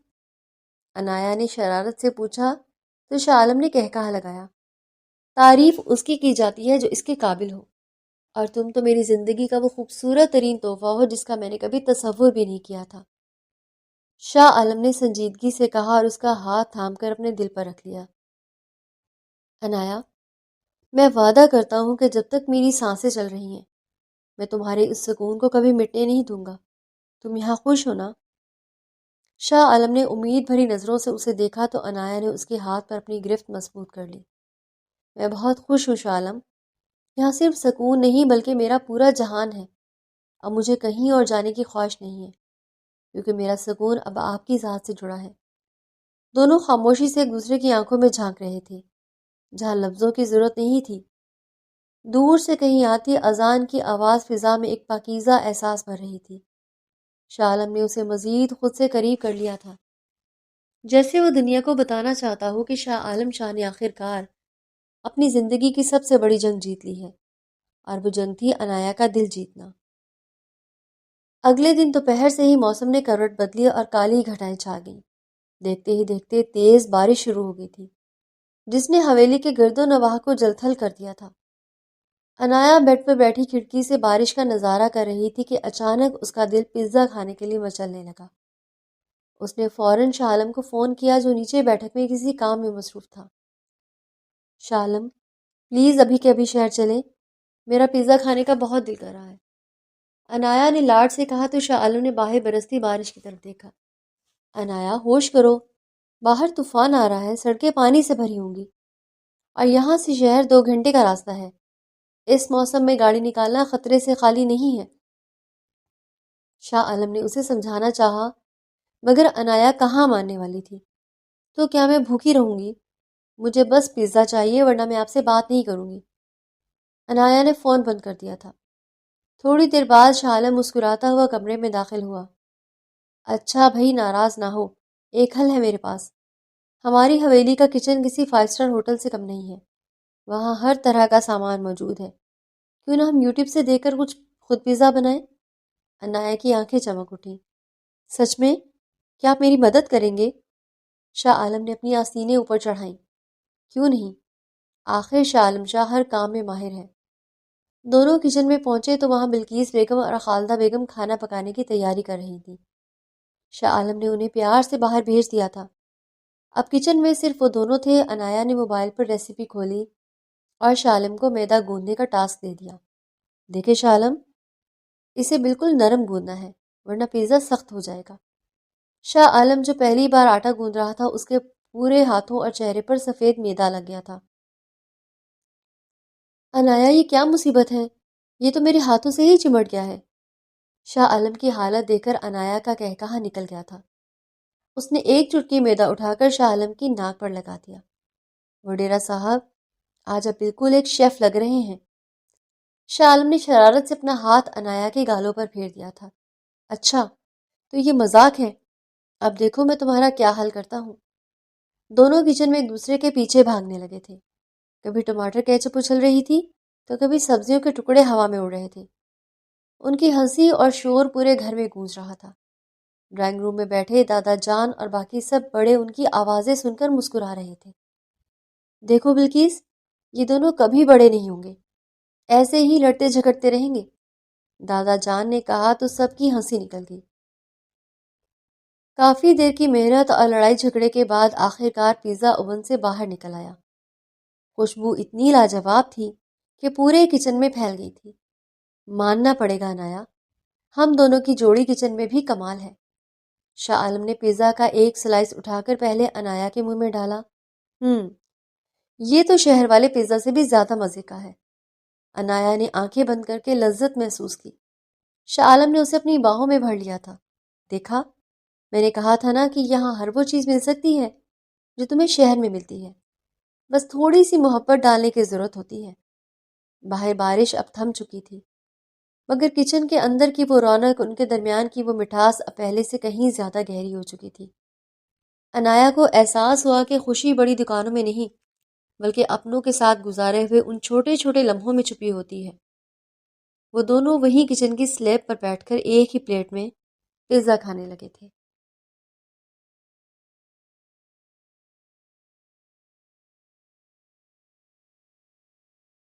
انایا نے شرارت سے پوچھا تو شاہ عالم نے کہکہا لگایا، تعریف اس کی جاتی ہے جو اس کے قابل ہو، اور تم تو میری زندگی کا وہ خوبصورت ترین تحفہ ہو جس کا میں نے کبھی تصور بھی نہیں کیا تھا۔ شاہ عالم نے سنجیدگی سے کہا اور اس کا ہاتھ تھام کر اپنے دل پر رکھ لیا۔ انایا، میں وعدہ کرتا ہوں کہ جب تک میری سانسیں چل رہی ہیں میں تمہارے اس سکون کو کبھی مٹنے نہیں دوں گا۔ تم یہاں خوش ہو نا؟ شاہ عالم نے امید بھری نظروں سے اسے دیکھا تو انایا نے اس کے ہاتھ پر اپنی گرفت مضبوط کر لی۔ میں بہت خوش ہوں شاہ عالم، یہاں صرف سکون نہیں بلکہ میرا پورا جہان ہے۔ اب مجھے کہیں اور جانے کی خواہش نہیں ہے کیونکہ میرا سکون اب آپ کی ذات سے جڑا ہے۔ دونوں خاموشی سے ایک دوسرے کی آنکھوں میں جھانک رہے تھے جہاں لفظوں کی ضرورت نہیں تھی۔ دور سے کہیں آتی اذان کی آواز فضا میں ایک پاکیزہ احساس بھر رہی تھی۔ شاہ عالم نے اسے مزید خود سے قریب کر لیا تھا، جیسے وہ دنیا کو بتانا چاہتا ہو کہ شاہ عالم شاہ نے آخر کار اپنی زندگی کی سب سے بڑی جنگ جیت لی ہے، اور وہ جنگ تھی انایا کا دل جیتنا۔ اگلے دن دوپہر سے ہی موسم نے کروٹ بدلی اور کالی گھٹائیں چھا گئیں۔ دیکھتے ہی دیکھتے تیز بارش شروع ہو گئی تھی جس نے حویلی کے گرد و نواح کو جلتھل کر دیا تھا۔ انایا بیڈ پر بیٹھی کھڑکی سے بارش کا نظارہ کر رہی تھی کہ اچانک اس کا دل پیزا کھانے کے لیے مچلنے لگا۔ اس نے فوراً شاہ عالم کو فون کیا جو نیچے بیٹھک میں کسی کام میں مصروف تھا۔ شاہ عالم، پلیز ابھی کے ابھی شہر چلیں، میرا پیزا کھانے کا بہت دل کر رہا ہے۔ انایا نے لاڈ سے کہا تو شاہ عالم نے باہر برستی بارش کی طرف دیکھا۔ انایا، ہوش کرو، باہر طوفان آ رہا ہے، سڑکیں پانی سے بھری ہوں گی اور یہاں سے شہر 2 گھنٹے کا راستہ ہے۔ اس موسم میں گاڑی نکالنا خطرے سے خالی نہیں ہے۔ شاہ عالم نے اسے سمجھانا چاہا مگر انایا کہاں ماننے والی تھی۔ تو کیا میں بھوکی رہوں گی؟ مجھے بس پیزا چاہیے ورنہ میں آپ سے بات نہیں کروں گی۔ انایا نے فون بند کر دیا تھا۔ تھوڑی دیر بعد شاہ عالم مسکراتا ہوا کمرے میں داخل ہوا۔ اچھا بھائی، ناراض نہ ہو، ایک حل ہے میرے پاس۔ ہماری حویلی کا کچن کسی 5 اسٹار ہوٹل سے کم نہیں ہے، وہاں ہر طرح کا سامان موجود ہے۔ کیوں نہ ہم یوٹیوب سے دیکھ کر کچھ خود پیزا بنائیں؟ انایا کی آنکھیں چمک اٹھیں۔ سچ میں؟ کیا آپ میری مدد کریں گے؟ شاہ عالم نے اپنی آستینیں اوپر چڑھائیں۔ کیوں نہیں، آخر شاہ عالم شاہ ہر کام میں ماہر ہے۔ دونوں کچن میں پہنچے تو وہاں بلقیس بیگم اور خالدہ بیگم کھانا پکانے کی تیاری کر رہی تھیں۔ شاہ عالم نے انہیں پیار سے باہر بھیج دیا تھا۔ اب کچن میں صرف وہ دونوں تھے۔ انایا نے موبائل پر ریسیپی کھولی اور شاہ عالم کو میدا گوندنے کا ٹاسک دے دیا۔ دیکھیں شاہ عالم، اسے بالکل نرم گوندنا ہے ورنہ پیزا سخت ہو جائے گا۔ شاہ عالم جو پہلی بار آٹا گوندھ رہا تھا، اس کے پورے ہاتھوں اور چہرے پر سفید میدا لگ گیا تھا۔ انایا، یہ کیا مصیبت ہے؟ یہ تو میرے ہاتھوں سے ہی چمٹ گیا ہے۔ شاہ عالم کی حالت دیکھ کر انایا کا قہقہہ نکل گیا تھا۔ اس نے ایک چٹکی میدا اٹھا کر شاہ عالم کی ناک پر لگا دیا۔ وڈیرا صاحب، آج آپ بالکل ایک شیف لگ رہے ہیں۔ شاہ عالم نے شرارت سے اپنا ہاتھ انایا کے گالوں پر پھیر دیا تھا۔ اچھا، تو یہ مذاق ہے؟ اب دیکھو میں تمہارا کیا حل کرتا ہوں۔ دونوں کچن میں ایک دوسرے کے پیچھے بھاگنے لگے تھے۔ کبھی ٹماٹر کیچپ اچھل رہی تھی تو کبھی سبزیوں کے ٹکڑے ہوا میں اڑ رہے تھے۔ ان کی ہنسی اور شور پورے گھر میں گونج رہا تھا۔ ڈرائنگ روم میں بیٹھے دادا جان اور باقی سب بڑے ان کی آوازیں سن کر مسکرا رہے تھے۔ دیکھو بلقیس، یہ دونوں کبھی بڑے نہیں ہوں گے، ایسے ہی لڑتے جھگڑتے رہیں گے، دادا جان نے کہا تو سب کی ہنسی نکل گئی۔ کافی دیر کی محنت اور لڑائی جھگڑے کے بعد آخرکار پیزا اوون سے باہر نکل آیا۔ خوشبو اتنی لاجواب تھی کہ پورے کچن میں پھیل گئی تھی۔ ماننا پڑے گا انایا، ہم دونوں کی جوڑی کچن میں بھی کمال ہے۔ شاہ عالم نے پیزا کا ایک سلائس اٹھا کر پہلے انایا کے منہ میں ڈالا۔ یہ تو شہر والے پیزا سے بھی زیادہ مزے کا ہے۔ انایا نے آنکھیں بند کر کے لذت محسوس کی۔ شاہ عالم نے اسے اپنی باہوں میں بھر لیا تھا۔ دیکھا، میں نے کہا تھا نا کہ یہاں ہر وہ چیز مل سکتی ہے جو تمہیں شہر میں ملتی ہے، بس تھوڑی سی محبت ڈالنے کی ضرورت ہوتی ہے۔ باہر بارش اب تھم چکی تھی مگر کچن کے اندر کی وہ رونق، ان کے درمیان کی وہ مٹھاس اب پہلے سے کہیں زیادہ گہری ہو چکی تھی۔ انایا کو احساس ہوا کہ خوشی بڑی دکانوں میں نہیں بلکہ اپنوں کے ساتھ گزارے ہوئے ان چھوٹے چھوٹے لمحوں میں چھپی ہوتی ہے۔ وہ دونوں وہیں کچن کی سلیب پر بیٹھ کر ایک ہی پلیٹ میں پیزا کھانے لگے تھے۔